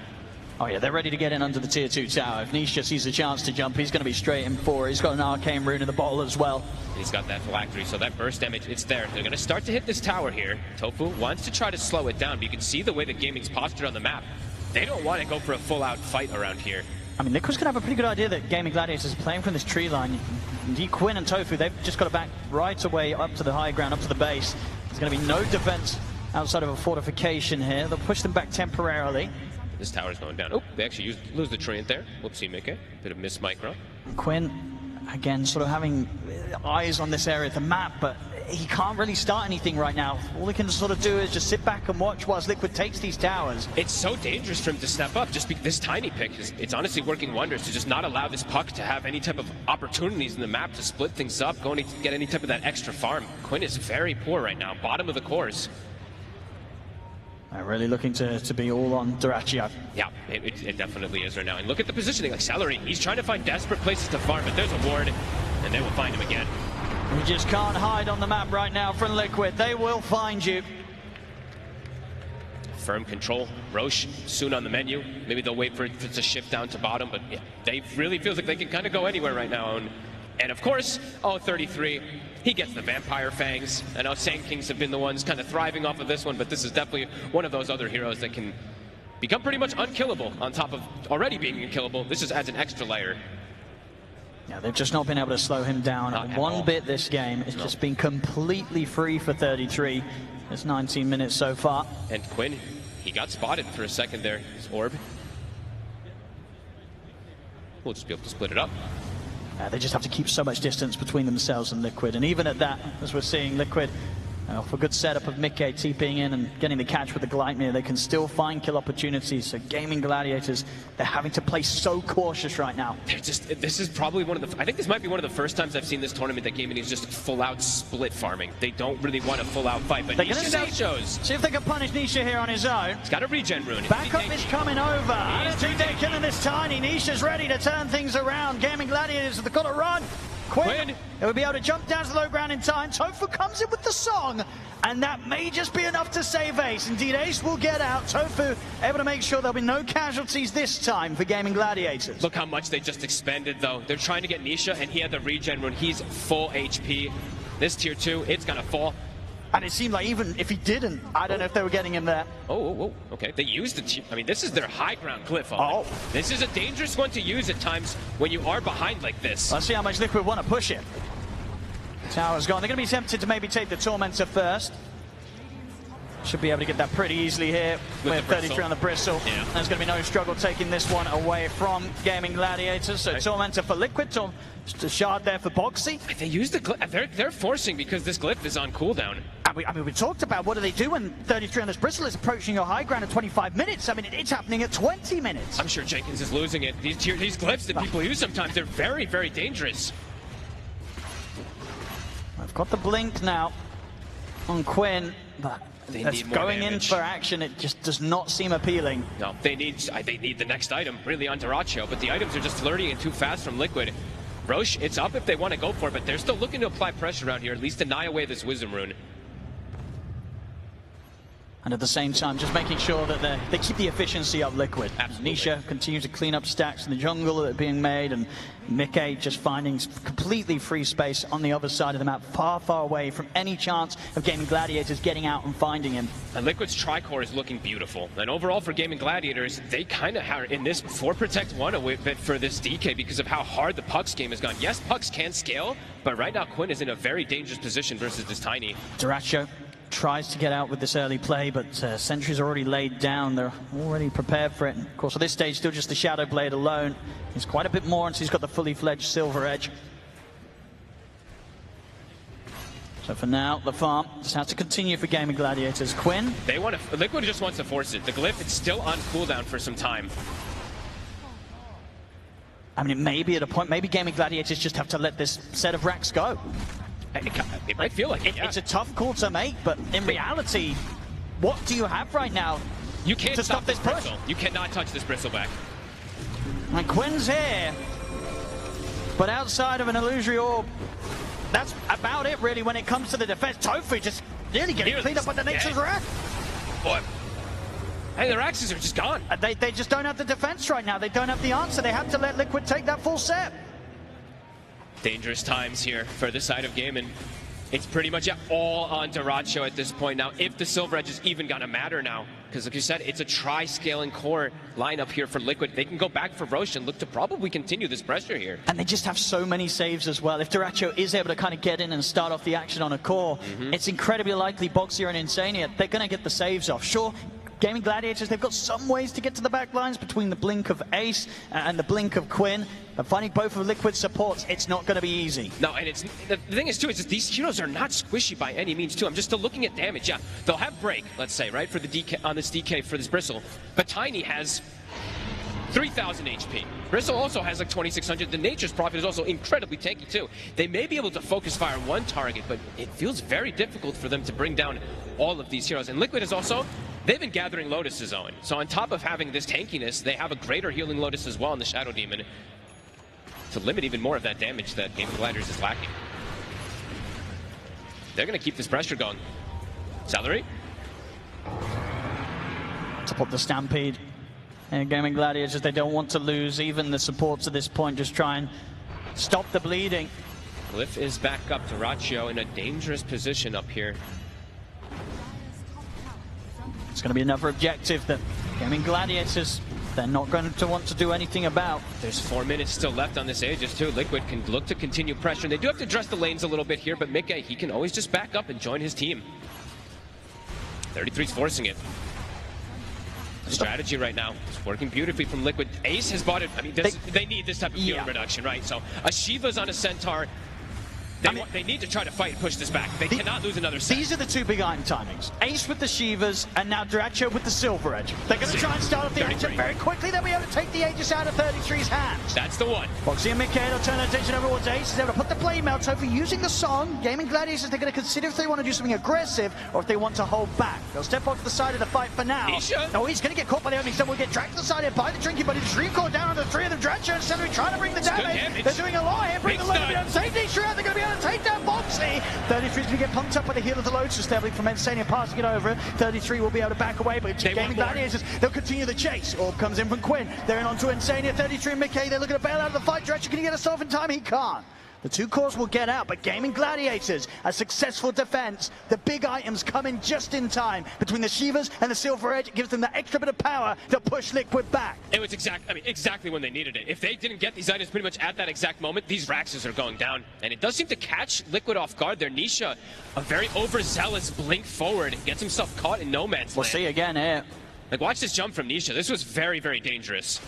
Oh yeah, they're ready to get in under the tier 2 tower. If Nisha sees a chance to jump, he's going to be straight in for it. He's got an arcane rune in the bottle as well. He's got that phylactery, so that burst damage, it's there. They're going to start to hit this tower here. Tofu wants to try to slow it down, but you can see the way that Gaming's postured on the map. They don't want to go for a full-out fight around here. I mean, Liquid's going to have a pretty good idea that Gaming Gladiators are playing from this tree line. Indeed, Quinn and Tofu, they've just got to back right away up to the high ground, up to the base. There's going to be no defense outside of a fortification here. They'll push them back temporarily. This tower's going down. Oh, they actually lose the treant there. Whoopsie, Mika. Bit of miss micro. Quinn, again, sort of having eyes on this area of the map, but he can't really start anything right now. All he can sort of do is just sit back and watch whilst Liquid takes these towers. It's so dangerous for him to step up. Just because this tiny pick, it's honestly working wonders to just not allow this puck to have any type of opportunities in the map to split things up, going to get any type of that extra farm. Quinn is very poor right now, bottom of the cores. Really looking to be all on Dyrachyo. Yeah, it definitely is right now. And look at the positioning, like Celery. He's trying to find desperate places to farm, but there's a ward, and they will find him again. You just can't hide on the map right now from Liquid. They will find you. Firm control. Roche soon on the menu. Maybe they'll wait for it to shift down to bottom, but yeah, they really feels like they can kind of go anywhere right now. And of course, 33, he gets the Vampire Fangs. I know Sand Kings have been the ones kind of thriving off of this one, but this is definitely one of those other heroes that can become pretty much unkillable on top of already being unkillable. This just adds an extra layer. Yeah, they've just not been able to slow him down one bit this game. It's just been completely free for 33. It's 19 minutes so far. And Quinn, he got spotted for a second there. His orb. We'll just be able to split it up. They just have to keep so much distance between themselves and Liquid. And even at that, as we're seeing Liquid, for a good setup of Mickey TPing in and getting the catch with the Gleipnir, they can still find kill opportunities. So Gaming Gladiators, they're having to play so cautious right now. This is probably one of the, I think this might be one of the first times I've seen this tournament that Gaming is just full out split farming. They don't really want a full out fight, but Nisha shows. See if they can punish Nisha here on his own. He's got a regen rune. Backup is coming over. And they're killing this tiny. Nisha's ready to turn things around. Gaming Gladiators have got to run. Quinn, it will be able to jump down to the low ground in time. Tofu comes in with the song, and that may just be enough to save Ace. Indeed, Ace will get out. Tofu able to make sure there'll be no casualties this time for Gaming Gladiators. Look how much they just expended, though. They're trying to get Nisha, and he had the regen rune. He's full HP. This tier 2, it's gonna fall. And it seemed like even if he didn't, I don't know if they were getting him there. Okay. They used the I mean, this is their high ground glyph. This is a dangerous one to use at times when you are behind like this. Let's see how much Liquid want to push it. Tower's gone. They're going to be tempted to maybe take the Tormentor first. Should be able to get that pretty easily here with 33 on the Bristle. Yeah. There's going to be no struggle taking this one away from Gaming Gladiators. So Tormentor for Liquid, just a shard there for Boxy. They use the glyph. They're forcing because this glyph is on cooldown. I mean, we talked about what do they do when 33 on this Bristle is approaching your high ground at 25 minutes. I mean, it's happening at 20 minutes. I'm sure Jenkins is losing it. These glyphs that people use sometimes, they're very, very dangerous. I've got the blink now on Quinn, but that's going in for action. It just does not seem appealing. No, they need the next item, really, on Dyrachyo, but the items are just flirting and too fast from Liquid. Roche, it's up if they want to go for it, but they're still looking to apply pressure around here, at least deny away this Wisdom Rune. And at the same time, just making sure that they keep the efficiency of Liquid. Absolutely. Nisha continues to clean up stacks in the jungle that are being made, and Mickey just finding completely free space on the other side of the map, far, far away from any chance of Gaming Gladiators getting out and finding him. And Liquid's Tricore is looking beautiful. And overall for Gaming Gladiators, they kind of are in this 4 Protect 1 a bit for this DK because of how hard the Pucks game has gone. Yes, Pucks can scale, but right now Quinn is in a very dangerous position versus this Tiny. Dyrachyo tries to get out with this early play, but Sentry's already laid down. They're already prepared for it. And of course, at this stage, still just the Shadow Blade alone. He's quite a bit more once he's got the fully fledged Silver Edge. So for now, the farm just has to continue for Gaming Gladiators. Quinn? They want to, Liquid just wants to force it. The Glyph, it's still on cooldown for some time. I mean, it may be at a point, maybe Gaming Gladiators just have to let this set of racks go. It might feel like it, yeah. It's a tough call to make, but in reality, what do you have right now you can't to stop this push? bristle. You cannot touch this bristleback. And Quinn's here, but outside of an illusory orb, that's about it really when it comes to the defense. Tofu just nearly getting cleaned up by the Nature's Wrath. Boy. Hey, their axes are just gone. They just don't have the defense right now. They don't have the answer. They have to let Liquid take that full set. Dangerous times here for the side of game, and it's pretty much all on Deracho at this point now, if the Silver Edge is even going to matter now. Because like you said, it's a tri-scaling core lineup here for Liquid. They can go back for Roche and look to probably continue this pressure here. And they just have so many saves as well. If Deracho is able to kind of get in and start off the action on a core, it's incredibly likely Boxer and Insania, they're going to get the saves off. Sure, Gaming Gladiators, they've got some ways to get to the back lines between the blink of Ace and the blink of Quinn. But finding both of Liquid's supports, it's not going to be easy. No, and it's the thing is, too, is that these heroes are not squishy by any means, too. I'm just still looking at damage. Yeah, they'll have break, let's say, right, for the DK on this DK for this Bristle. But Tiny has 3,000 HP. Bristle also has like 2,600. The Nature's Prophet is also incredibly tanky, too. They may be able to focus fire one target, but it feels very difficult for them to bring down all of these heroes. And Liquid is also, they've been gathering Lotus's own. So on top of having this tankiness, they have a greater healing Lotus as well in the Shadow Demon to limit even more of that damage that Gaming Gladiators is lacking. They're going to keep this pressure going. Celery? To put the Stampede. And Gaming Gladiators, they don't want to lose even the supports at this point, just try and stop the bleeding. Glyph is back up to Deracho in a dangerous position up here. It's going to be another objective that Gaming Gladiators, they're not going to want to do anything about. There's 4 minutes still left on this Aegis too. Liquid can look to continue pressure. They do have to address the lanes a little bit here, but Mickey, he can always just back up and join his team. 33's forcing it. The strategy right now is working beautifully from Liquid. Ace has bought it. I mean, they need this type of healing reduction, right? So a Shiva's on a Centaur. They need to try to fight and push this back. They cannot lose another set. These are the two big item timings. Ace with the Shivas, and now Deracho with the Silver Edge. They're going to try and start off the action very quickly. They'll be able to take the Aegis out of 33's hands. That's the one. Foxy and Mickey will turn their attention over towards Ace. He's able to put the flame out. So for using the song, Gaming Gladiators, they're going to consider if they want to do something aggressive or if they want to hold back. They'll step off to the side of the fight for now. Oh, he's going to get caught by the opening. Someone will get dragged to the side here by the Drinky, but it's Dream Core down on the three of them. Deracho and Celery trying to bring the damage. They're doing a lot here. Bring the load of the safety. Sure, they're going to be able to take down Box. 33's going to get pumped up by the heel of the Lotus, steadily from Insania passing it over. 33 will be able to back away, but Gaming Gladiators, they'll continue the chase. Orb comes in from Quinn. They're in onto Insania. 33 and Mickey, they're looking to bail out of the fight. Deracho, can he get us off in time? He can't. The two cores will get out, but Gaming Gladiators, a successful defense. The big items come in just in time. Between the Shivas and the Silver Edge, it gives them the extra bit of power to push Liquid back. It was exactly when they needed it. If they didn't get these items pretty much at that exact moment, these Raxes are going down. And it does seem to catch Liquid off guard there. Nisha, a very overzealous blink forward, gets himself caught in no man's land. We'll see again here. Like, watch this jump from Nisha. This was very, very dangerous.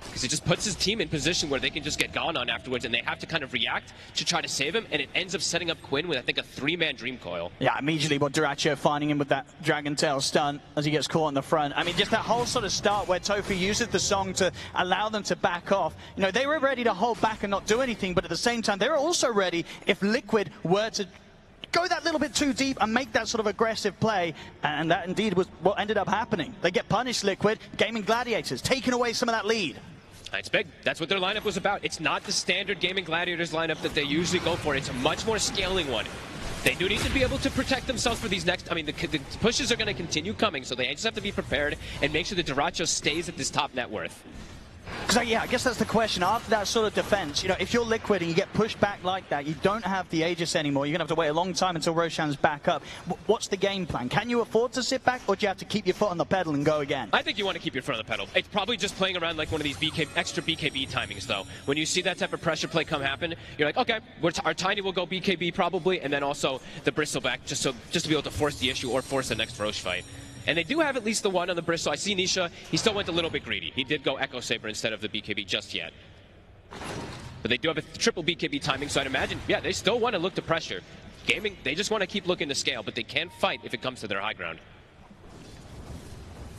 Because it just puts his team in position where they can just get gone on afterwards, and they have to kind of react to try to save him, and it ends up setting up Quinn with, I think, a 3-man Dream Coil. Yeah, immediately what Deracho finding him with that Dragon Tail stun as he gets caught in the front. I mean, just that whole sort of start where Tofu uses the song to allow them to back off. You know, they were ready to hold back and not do anything, but at the same time, they were also ready if Liquid were to go that little bit too deep and make that sort of aggressive play, and that indeed was what ended up happening. They get punished, Liquid. Gaming Gladiators, taking away some of that lead. It's big. That's what their lineup was about. It's not the standard Gaming Gladiators lineup that they usually go for. It's a much more scaling one. They do need to be able to protect themselves for these next... I mean, the pushes are going to continue coming, so they just have to be prepared and make sure that Deracho stays at this top net worth. Because yeah, I guess that's the question. After that sort of defense, you know, if you're Liquid and you get pushed back like that, you don't have the Aegis anymore. You're going to have to wait a long time until Roshan's back up. What's the game plan? Can you afford to sit back, or do you have to keep your foot on the pedal and go again? I think you want to keep your foot on the pedal. It's probably just playing around like one of these extra BKB timings, though. When you see that type of pressure play come happen, you're like, okay, our Tiny will go BKB probably, and then also the Bristleback just to be able to force the issue or force the next Roche fight. And they do have at least the one on the Bristle. I see Nisha, he still went a little bit greedy. He did go Echo Saber instead of the BKB just yet. But they do have a triple BKB timing, so I'd imagine, yeah, they still want to look to pressure. Gaming, they just want to keep looking to scale, but they can't fight if it comes to their high ground.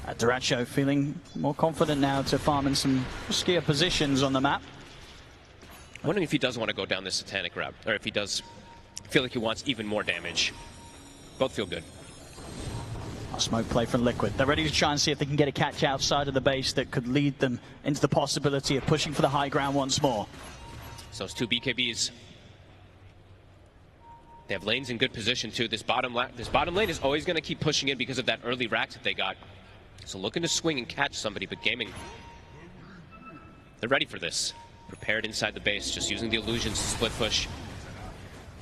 Duracho feeling more confident now to farm in some riskier positions on the map. I'm wondering if he does want to go down this Satanic route, or if he does feel like he wants even more damage. Both feel good. Smoke play from Liquid. They're ready to try and see if they can get a catch outside of the base that could lead them into the possibility of pushing for the high ground once more. So it's 2 BKBs. They have lanes in good position too. This bottom lane is always going to keep pushing in because of that early rack that they got. So looking to swing and catch somebody, but Gaming, they're ready for this. Prepared inside the base, just using the illusions to split push.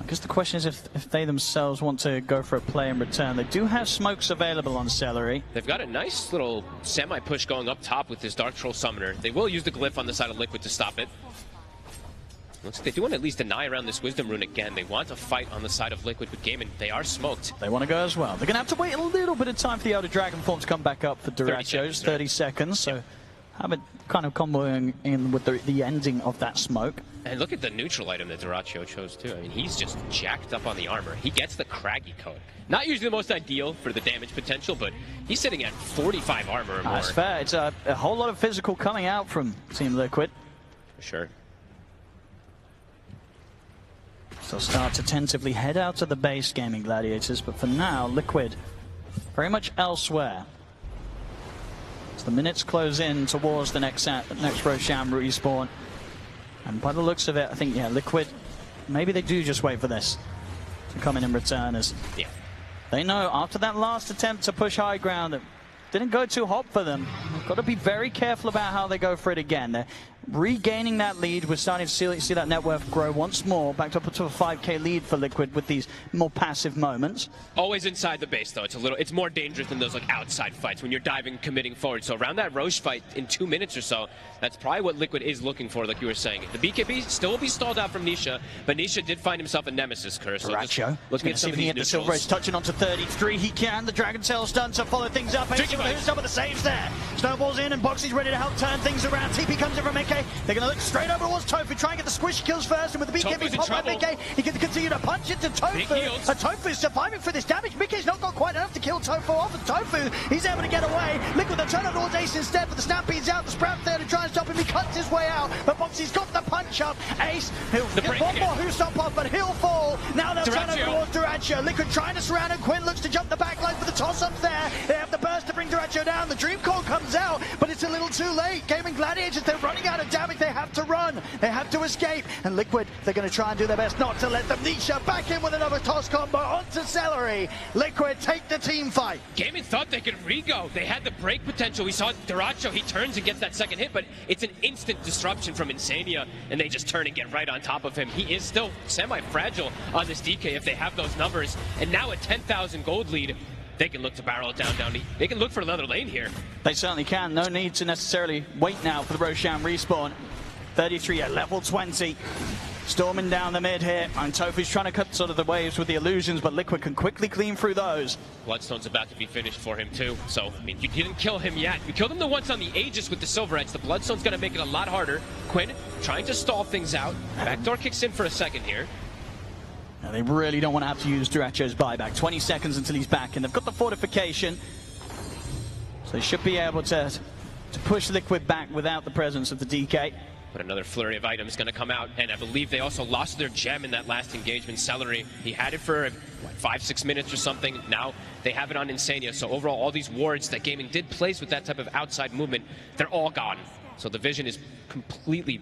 I guess the question is if they themselves want to go for a play in return. They do have smokes available on Celery. They've got a nice little semi-push going up top with this Dark Troll Summoner. They will use the Glyph on the side of Liquid to stop it. Looks like they do want to at least deny around this Wisdom Rune again. They want to fight on the side of Liquid with Gaming. They are smoked. They want to go as well. They're going to have to wait a little bit of time for the Elder Dragon form to come back up for Duracho's. 30 seconds, so have it kind of comboing in with the ending of that smoke. And look at the neutral item that Duracho chose too. I mean, he's just jacked up on the armor. He gets the Craggy Coat. Not usually the most ideal for the damage potential, but he's sitting at 45 armor or more. That's fair. It's a whole lot of physical coming out from Team Liquid. For sure. So start to tentatively head out to the base, Gaming Gladiators, but for now, Liquid very much elsewhere. As the minutes close in towards the next Roshan respawn. And by the looks of it, I think, yeah, Liquid, maybe they do just wait for this to come in return, as they know after that last attempt to push high ground, it didn't go too hot for them. Got to be very careful about how they go for it again. They're regaining that lead. We're starting to see that net worth grow once more, backed up to a 5k lead for Liquid with these more passive moments. Always inside the base, though. It's more dangerous than those like outside fights when you're diving, committing forward. So around that Roche fight in 2 minutes or so, that's probably what Liquid is looking for, like you were saying. The BKB still will be stalled out from Nisha, but Nisha did find himself a Nemesis curse. So Duracho looking at some of these the Silver Edge touching onto 33. He can. The Dragon Tail's done to follow things up. Who's some of the saves there? Snowball's in and Boxy's ready to help turn things around. TP comes in from MK. They're going to look straight over towards Tofu, try and get the squish kills first, and with the BKB pop by Mickey, he can continue to punch into Tofu. Tofu is surviving for this damage. Mickey's not got quite enough to kill Tofu off, and Tofu, he's able to get away. Liquid the turn towards Ace instead, but the Stampede's out, the Sprout there to try and stop him. He cuts his way out, but Boxy's got the punch up. Ace, he'll get one more who stop off, but he'll fall. Now they'll turn over towards Duracho. Liquid trying to surround him. Quinn looks to jump the back line for the toss-ups there. They have the burst to bring Duracho down. The Dream Call comes out, but it's a little too late. Gaming Gladiators, they're running out of damage. They have to run. They have to escape. And Liquid, they're going to try and do their best not to let them. Nisha back in with another toss combo onto Celery. Liquid take the team fight. Gaming thought they could re-go. They had the break potential. We saw Duracho, he turns and gets that second hit, but it's an instant disruption from Insania, and they just turn and get right on top of him. He is still semi-fragile on this DK if they have those numbers. And now a 10,000 gold lead, they can look to barrel it down. They can look for another lane here. They certainly can. No need to necessarily wait now for the Roshan respawn. 33 at level 20. Storming down the mid here, and Tofu's trying to cut sort of the waves with the illusions, but Liquid can quickly clean through those. Bloodstone's about to be finished for him too, so I mean, you didn't kill him yet. You killed him the once on the Aegis with the Silver Edge. The Bloodstone's going to make it a lot harder. Quinn trying to stall things out. Backdoor kicks in for a second here. Now they really don't want to have to use Duracho's buyback. 20 seconds until he's back, and they've got the fortification, so they should be able to push Liquid back without the presence of the DK. But another flurry of items going to come out, and I believe they also lost their gem in that last engagement. Celery, he had it for what, 5-6 minutes or something. Now they have it on Insania. So overall, all these wards that Gaming did place with that type of outside movement, they're all gone. So the vision is completely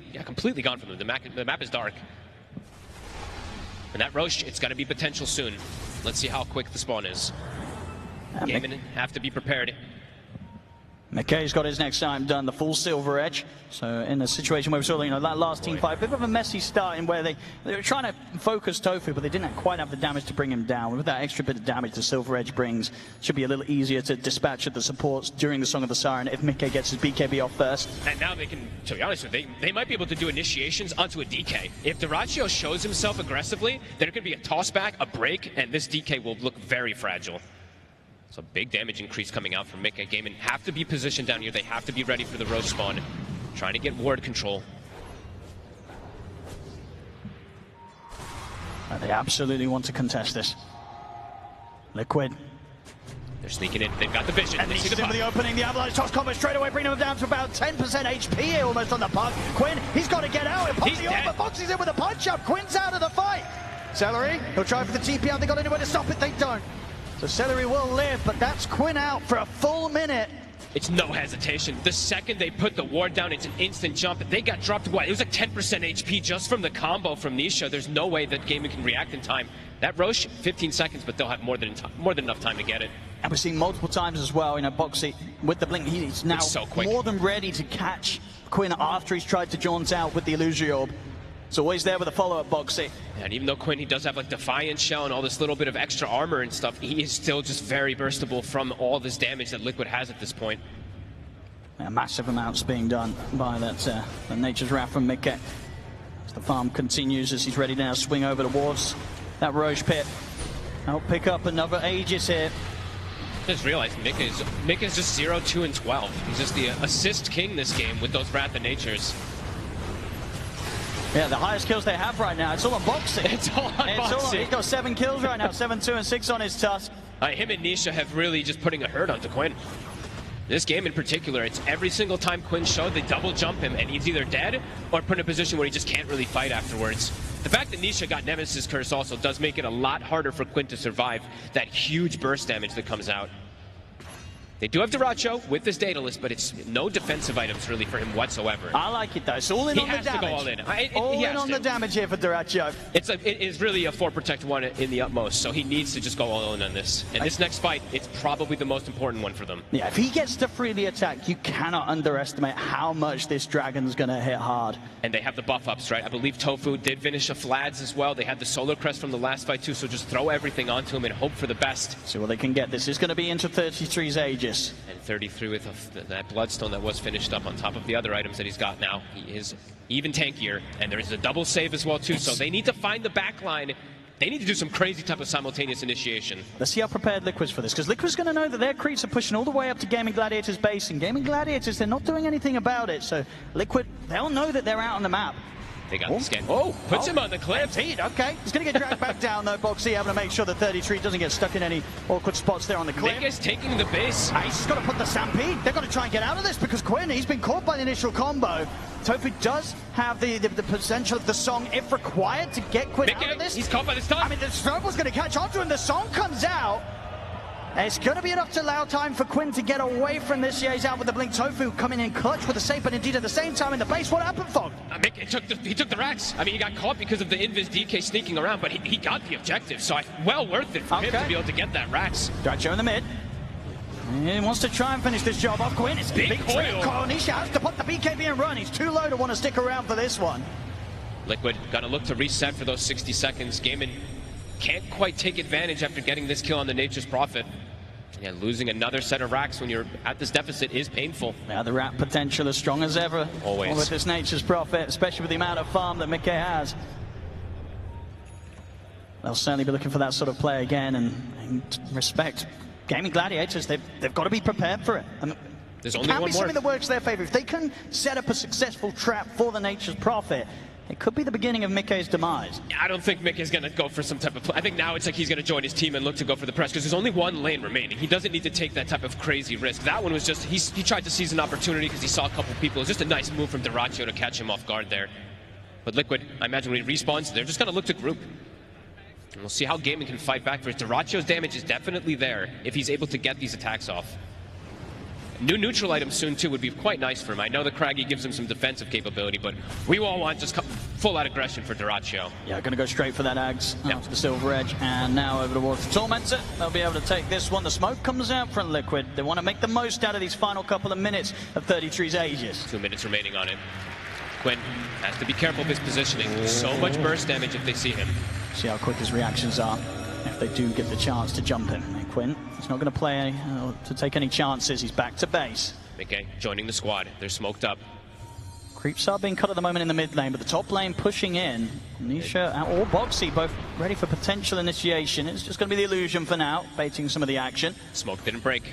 gone from them. The map is dark. And that Roche, it's going to be potential soon. Let's see how quick the spawn is. Gaming have to be prepared. McKay's got his next item done, the full Silver Edge. So in a situation where we saw, that last team fight, a bit of a messy start in where they were trying to focus Tofu, but they didn't quite have the damage to bring him down. With that extra bit of damage the Silver Edge brings, should be a little easier to dispatch at the supports during the Song of the Siren if Mickey gets his BKB off first. And now they can, to be honest with you, they might be able to do initiations onto a DK. If Dyrachyo shows himself aggressively, there could be a tossback, a break, and this DK will look very fragile. So big damage increase coming out from Mickey. Gaming have to be positioned down here. They have to be ready for the Roche spawn. Trying to get ward control. They absolutely want to contest this. Liquid. They're sneaking in. They've got the vision. And he's in the opening. The Avalanche toss combo straight away, bringing him down to about 10% HP here almost on the puck. Quinn, he's got to get out. He's dead. But Foxy's in with a punch up. Quinn's out of the fight. Celery, he'll try for the TP out. They got anywhere to stop it. They don't. So Celery will live, but that's Quinn out for a full minute. It's no hesitation. The second they put the ward down, it's an instant jump. They got dropped, what? It was like 10% HP just from the combo from Nisha. There's no way that Gaming can react in time. That Roche, 15 seconds, but they'll have more than enough time to get it. And we're seeing multiple times as well, Boxy, with the blink, he's now more than ready to catch Quinn after he's tried to jaunt out with the Illusory Orb. It's always there with a follow-up, Boxy. And even though Quinn, he does have like Defiant Shell and all this little bit of extra armor and stuff, he is still just very burstable from all this damage that Liquid has at this point. Yeah, massive amounts being done by that the Nature's Wrath from Mickey. As the farm continues, as he's ready now to swing over towards that Roche pit. I'll pick up another Aegis here. Just realized Mickey's just 0, 2, and 12. He's just the assist king this game with those Wrath of Natures. Yeah, the highest kills they have right now. It's all on Boxy. It's all on Boxy. He's got 7 kills right now, 7, 2, and 6 on his tusk. Him and Nisha have really just putting a hurt onto Quinn. This game in particular, it's every single time Quinn showed, they double jump him, and he's either dead or put in a position where he just can't really fight afterwards. The fact that Nisha got Nemesis Curse also does make it a lot harder for Quinn to survive that huge burst damage that comes out. They do have Dyrachyo with this data list, but it's no defensive items really for him whatsoever. I like it though. It's all in on the damage. He has to go all in. All in on the damage here for Dyrachyo. It is really a 4 protect 1 in the utmost, so he needs to just go all in on this. And this next fight, it's probably the most important one for them. Yeah, if he gets to freely attack, you cannot underestimate how much this dragon's going to hit hard. And they have the buff ups, right? I believe Tofu did finish a Flads as well. They had the Solar Crest from the last fight too, so just throw everything onto him and hope for the best. See what they can get. This is going to be into 33's Aegis. And 33 with that Bloodstone that was finished up on top of the other items that he's got now. He is even tankier, and there is a double save as well too, so they need to find the back line. They need to do some crazy type of simultaneous initiation. Let's see how prepared Liquid's for this, because Liquid's going to know that their creeps are pushing all the way up to Gaming Gladiator's base, and Gaming Gladiators, they're not doing anything about it, so Liquid, they'll know that they're out on the map. They got the scan. Oh, puts him on the cliff. Okay, he's going to get dragged back down though, Boxy, having to make sure that 33 doesn't get stuck in any awkward spots there on the cliff. Nick is taking the base. He's just got to put the Stampede. They've got to try and get out of this because Quinn, he's been caught by the initial combo. Tofu does have the potential of the Song, if required, to get Quinn out of this. He's caught by the stun. I mean, the Snowball's going to catch onto him. The Song comes out. It's going to be enough to allow time for Quinn to get away from this. Yeah, he's out with the blink. Tofu coming in clutch with the save, but indeed at the same time in the base. What happened, Fog? He took the racks. I mean, he got caught because of the Invis DK sneaking around, but he got the objective, so well worth it for him to be able to get that racks. Dyrachyo in the mid. He wants to try and finish this job off. Quinn, it's big coil. Nisha has to put the BKB and run. He's too low to want to stick around for this one. Liquid gonna look to reset for those 60 seconds. Gaimin can't quite take advantage after getting this kill on the Nature's Prophet. Yeah, losing another set of racks when you're at this deficit is painful. Yeah, the rat potential as strong as ever. Always. With this Nature's Prophet, especially with the amount of farm that Mickey has. They'll certainly be looking for that sort of play again, and respect Gaming Gladiators. They've got to be prepared for it. There's only one more. It can be something that works in their favor. If they can set up a successful trap for the Nature's Prophet, it could be the beginning of Mickey's demise. I don't think Mickey's going to go for some type of play. I think now it's like he's going to join his team and look to go for the press, because there's only one lane remaining. He doesn't need to take that type of crazy risk. That one was just, he tried to seize an opportunity because he saw a couple people. It was just a nice move from Dyrachyo to catch him off guard there. But Liquid, I imagine when he respawns, they're just going to look to group. And we'll see how Gaming can fight back for it. Dyrachyo's damage is definitely there if he's able to get these attacks off. New neutral item soon, too, would be quite nice for him. I know the Craggy gives him some defensive capability, but we all want just full-out aggression for Duracho. Yeah, going to go straight for that Ags after the Silver Edge, and now over towards the Tormentor. They'll be able to take this one. The smoke comes out from Liquid. They want to make the most out of these final couple of minutes of 33's Aegis. 2 minutes remaining on it. Quinn has to be careful of his positioning. So much burst damage if they see him. See how quick his reactions are if they do get the chance to jump him. And Quinn, he's not going to play to take any chances. He's back to base. Okay, joining the squad. They're smoked up. Creeps are being cut at the moment in the mid lane, but the top lane pushing in. Nisha or Boxy both ready for potential initiation. It's just going to be the illusion for now, baiting some of the action. Smoke didn't break.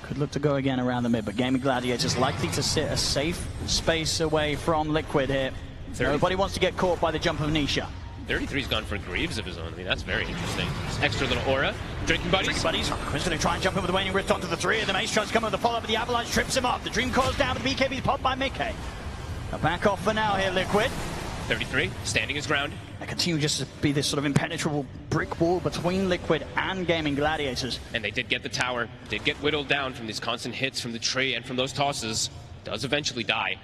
Could look to go again around the mid, but Gaming Gladiators likely to sit a safe space away from Liquid here. Nobody wants to get caught by the jump of Nisha. 33's gone for Greaves of his own. I mean, that's very interesting. Just extra little aura. Drinking buddies. Quinn's going to try and jump in with the Waning Rift onto the 3, and the Mace tries to come with the follow-up, but the Avalanche trips him off. The Dream Coil's down, but the BKB's popped by Mickey. Back off for now here, Liquid. 33, standing his ground. They continue just to be this sort of impenetrable brick wall between Liquid and Gaming Gladiators. And they did get the tower. Did get whittled down from these constant hits from the tree and from those tosses. Does eventually die.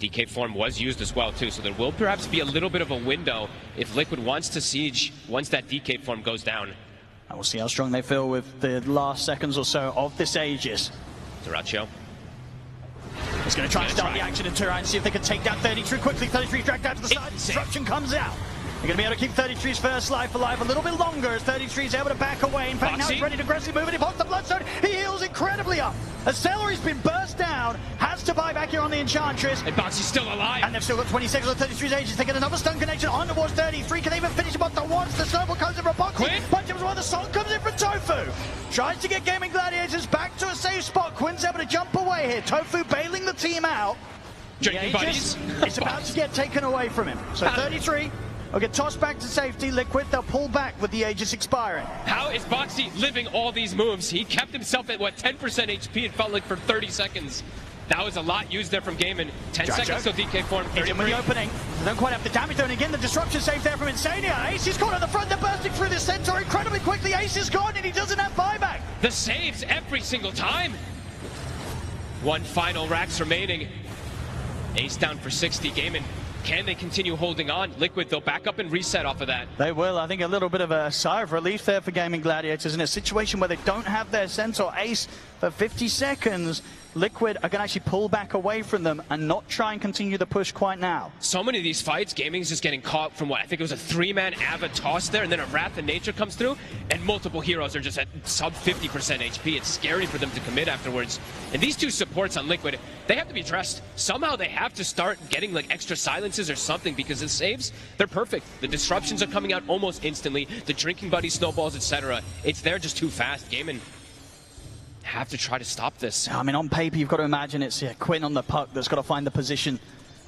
DK form was used as well too, so there will perhaps be a little bit of a window if Liquid wants to siege once that DK form goes down. And we'll see how strong they feel with the last seconds or so of this Aegis. Duracho. He's going to try and start the action in Turai and see if they can take down 33 quickly. 33 dragged out to the side. Disruption comes out. They're going to be able to keep 33's first life alive a little bit longer as 33's able to back away. In fact, now he's ready to aggressively move and he pops the Bloodstone. He heals incredibly up. As Celery's been burst down, has to buy back here on the Enchantress. And Boxy's still alive. And they've still got 20 seconds on 33's Aegis. They get another stun connection on towards 33. Can they even finish him off the once? The snowball comes in from Boxy. Punch him as well. The song comes in from Tofu. Tries to get Gaming Gladiators back to a safe spot. Quinn's able to jump away here. Tofu bailing the team out. Drinking buddies. It's about to get taken away from him. So 33 will get tossed back to safety. Liquid, they'll pull back with the Aegis expiring. How is Boxy living all these moves? He kept himself at, what, 10% HP, it felt like, for 30 seconds. That was a lot used there from Gaimin. 10 seconds, so DK form. He's in with the opening. They don't quite have the damage though, and again, the disruption safe there from Insania. Ace is caught on the front, they're bursting through the Centaur incredibly quickly. Ace is gone, and he doesn't have buyback. The saves every single time. One final Rax remaining. Ace down for 60. Gaimin, can they continue holding on? Liquid, they'll back up and reset off of that. They will. I think a little bit of a sigh of relief there for Gaming Gladiators in a situation where they don't have their Centaur Ace for 50 seconds. Liquid are going to actually pull back away from them and not try and continue the push quite now. So many of these fights, Gaming's just getting caught from what? I think it was a 3-man Ava toss there, and then a Wrath of Nature comes through, and multiple heroes are just at sub 50% HP. It's scary for them to commit afterwards. And these two supports on Liquid, they have to be addressed. Somehow they have to start getting like extra silences or something, because the saves, they're perfect. The disruptions are coming out almost instantly. The drinking buddy snowballs, etc. It's there just too fast. Gaming have to try to stop this. I mean, on paper, you've got to imagine it's Quinn on the puck that's got to find the position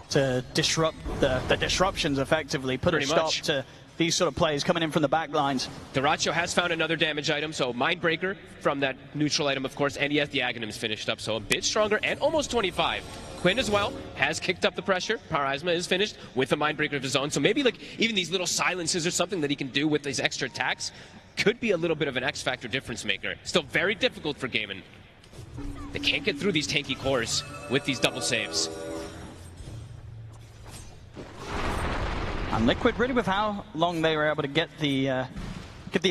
to disrupt the disruptions effectively, put a stop to these sort of players coming in from the back lines. Duracho has found another damage item, so Mindbreaker from that neutral item, of course, and he has the Aghanims finished up, so a bit stronger and almost 25. Quinn as well has kicked up the pressure. Parasma is finished with the Mindbreaker of his own, so maybe like even these little silences or something that he can do with these extra attacks could be a little bit of an X-Factor difference maker. Still very difficult for Gaimin. They can't get through these tanky cores with these double saves. And Liquid, really, with how long they were able to get the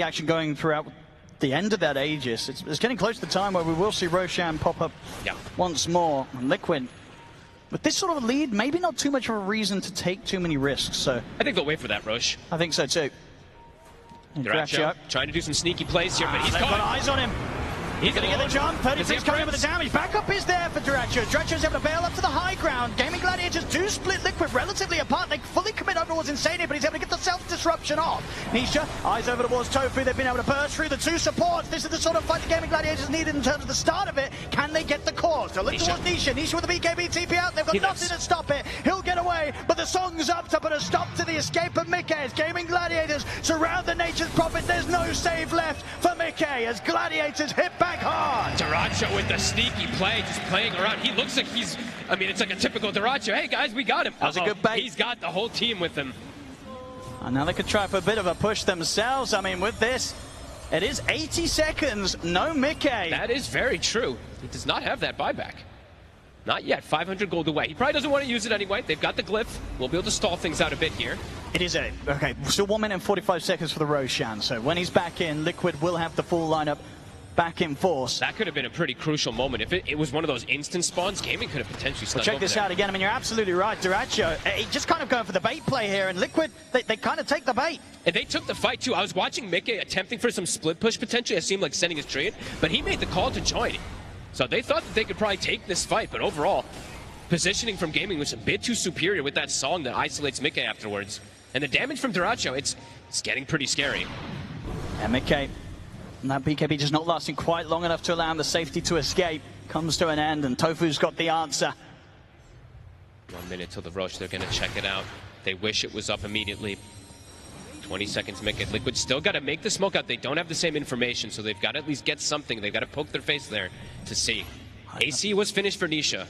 action going throughout the end of that Aegis, it's getting close to the time where we will see Roshan pop up once more. And Liquid, with this sort of a lead, maybe not too much of a reason to take too many risks. So I think they'll wait for that, Roche. I think so too. Duracho trying to do some sneaky plays here, but he's got eyes on him. He's going to get the jump. 33's coming in with the damage. Backup is there for Duracho. Duracho's able to bail up to the high ground. Gaming Gladiators do split Liquid relatively apart. They fully commit over towards Insania, but he's able to get the self-disruption off. Nisha, eyes over towards Tofu. They've been able to burst through the two supports. This is the sort of fight the Gaming Gladiators needed in terms of the start of it. Can they get the cause? They'll look towards Nisha. Nisha with the BKB TP out. They've got nothing to stop it. He'll get away, but the song's up to put a stop to the escape of Mickey as Gaming Gladiators surround the Nature's Prophet. There's no save left for Mickey as Gladiators hit back hard. Duracho with the sneaky play, just playing around. He looks like he's, I mean, it's like a typical Duracho. Hey guys, we got him. That was a good bait. He's got the whole team with him. And now they could try for a bit of a push themselves. I mean, with this, It is 80 seconds, no Mickey. That is very true. He does not have that buyback. Not yet. 500 gold away. He probably doesn't want to use it anyway. They've got the glyph. We'll be able to stall things out a bit here. It is okay, still 1 minute and 45 seconds for the Roshan. So when he's back in, Liquid will have the full lineup back in force. That could have been a pretty crucial moment. If it was one of those instant spawns, Gaming could have potentially snuck Check this out again. I mean, you're absolutely right. Duracho, just kind of going for the bait play here, and Liquid, they kind of take the bait. And they took the fight, too. I was watching Mickey attempting for some split push, potentially. It seemed like sending his trade, but he made the call to join. So they thought that they could probably take this fight, but overall, positioning from Gaming was a bit too superior with that song that isolates Mickey afterwards. And the damage from Duracho, it's getting pretty scary. And Mickey, and that BKB just not lasting quite long enough to allow him the safety to escape. Comes to an end, and Tofu's got the answer. 1 minute till the rush. They're going to check it out. They wish it was up immediately. 20 seconds, Mickey. Liquid still got to make the smoke out. They don't have the same information, so they've got to at least get something. They've got to poke their face there to see. AC was finished for Nisha.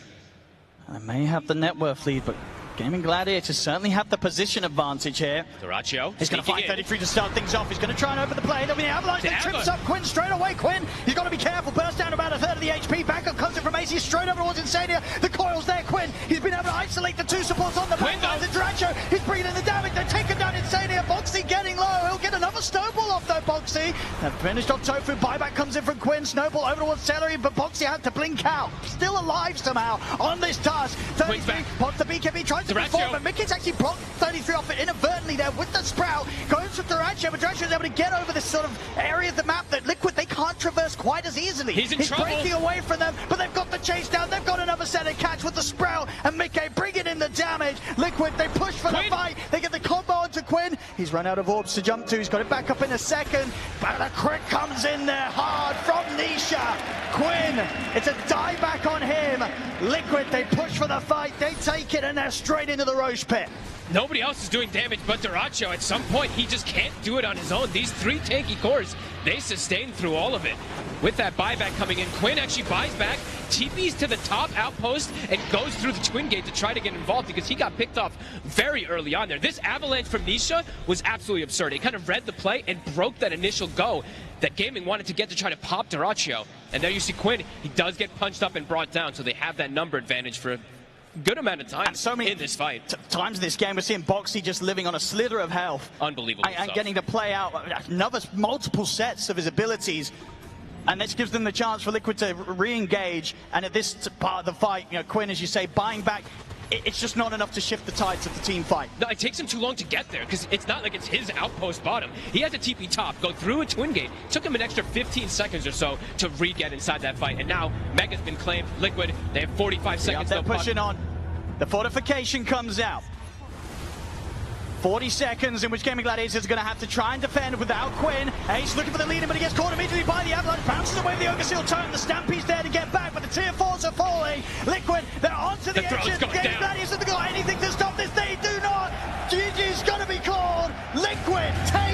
I may have the net worth lead, but Gaming Gladiators certainly have the position advantage here. Duracho. He's going to find 33 to start things off. He's going to try and open the play. There'll be an avalanche that trips up Quinn straight away. Quinn, he's got to be careful. Burst down about a third of the HP. Backup comes in from AC straight over towards Insania. The coil's there. Quinn, he's been able to isolate the two supports on the back line. The Duracho, he's bringing in the damage. They're taking down Insania. Boxy getting low. He'll get another snowball off though, Boxy. They've finished off Tofu. Buyback comes in from Quinn. Snowball over towards Celery, but Boxy had to blink out. Still alive somehow on this task. 33 pops the BKB, tries to perform, but Mickey's actually blocked 33 off it inadvertently there with the Sprout. Goes for Duracho, but Duracho is able to get over this sort of area of the map that Liquid, they can't traverse quite as easily. He's trouble. Breaking away from them, but they've got the chase down. They've got another set of catch with the Sprout, and Mickey bringing in the damage. Liquid, they push for the fight. They get the combo onto Quinn. He's run out of orbs to jump to. He's got it back up in a second, but the crit comes in there hard from Nisha. Quinn, it's a die back on him. Liquid, they push for the fight. They take it, and they're straight into the Roche pit. Nobody else is doing damage but Duracho. At some point, he just can't do it on his own. These 3 tanky cores, they sustain through all of it. With that buyback coming in, Quinn actually buys back, TPs to the top outpost, and goes through the twin gate to try to get involved because he got picked off very early on there. This avalanche from Nisha was absolutely absurd. It kind of read the play and broke that initial go that Gaming wanted to get to try to pop Duracho. And there you see Quinn, he does get punched up and brought down, so they have that number advantage for good amount of time so many in this fight. Times in this game, we're seeing Boxy just living on a slither of health. Unbelievable and getting to play out another multiple sets of his abilities. And this gives them the chance for Liquid to re-engage. And at this part of the fight, you know, Quinn, as you say, buying back, it's just not enough to shift the tides of the team fight. No, it takes him too long to get there because it's not like it's his outpost bottom. He had to TP top, go through a twin gate. It took him an extra 15 seconds or so to re-get inside that fight. And now Mega's been claimed. Liquid, they have 45 seconds. They're pushing on. The fortification comes out. 40 seconds in which Gaming Gladiators are going to have to try and defend without Quinn. Ace looking for the lead, but he gets caught immediately by the avalanche. Bounces away with the Ogre Seal Totem. The Stampede's there to get back, but the tier 4s are falling. Liquid, they're onto the edge. Gaming Gladiators have got anything to stop this. They do not. GG's going to be called. Liquid take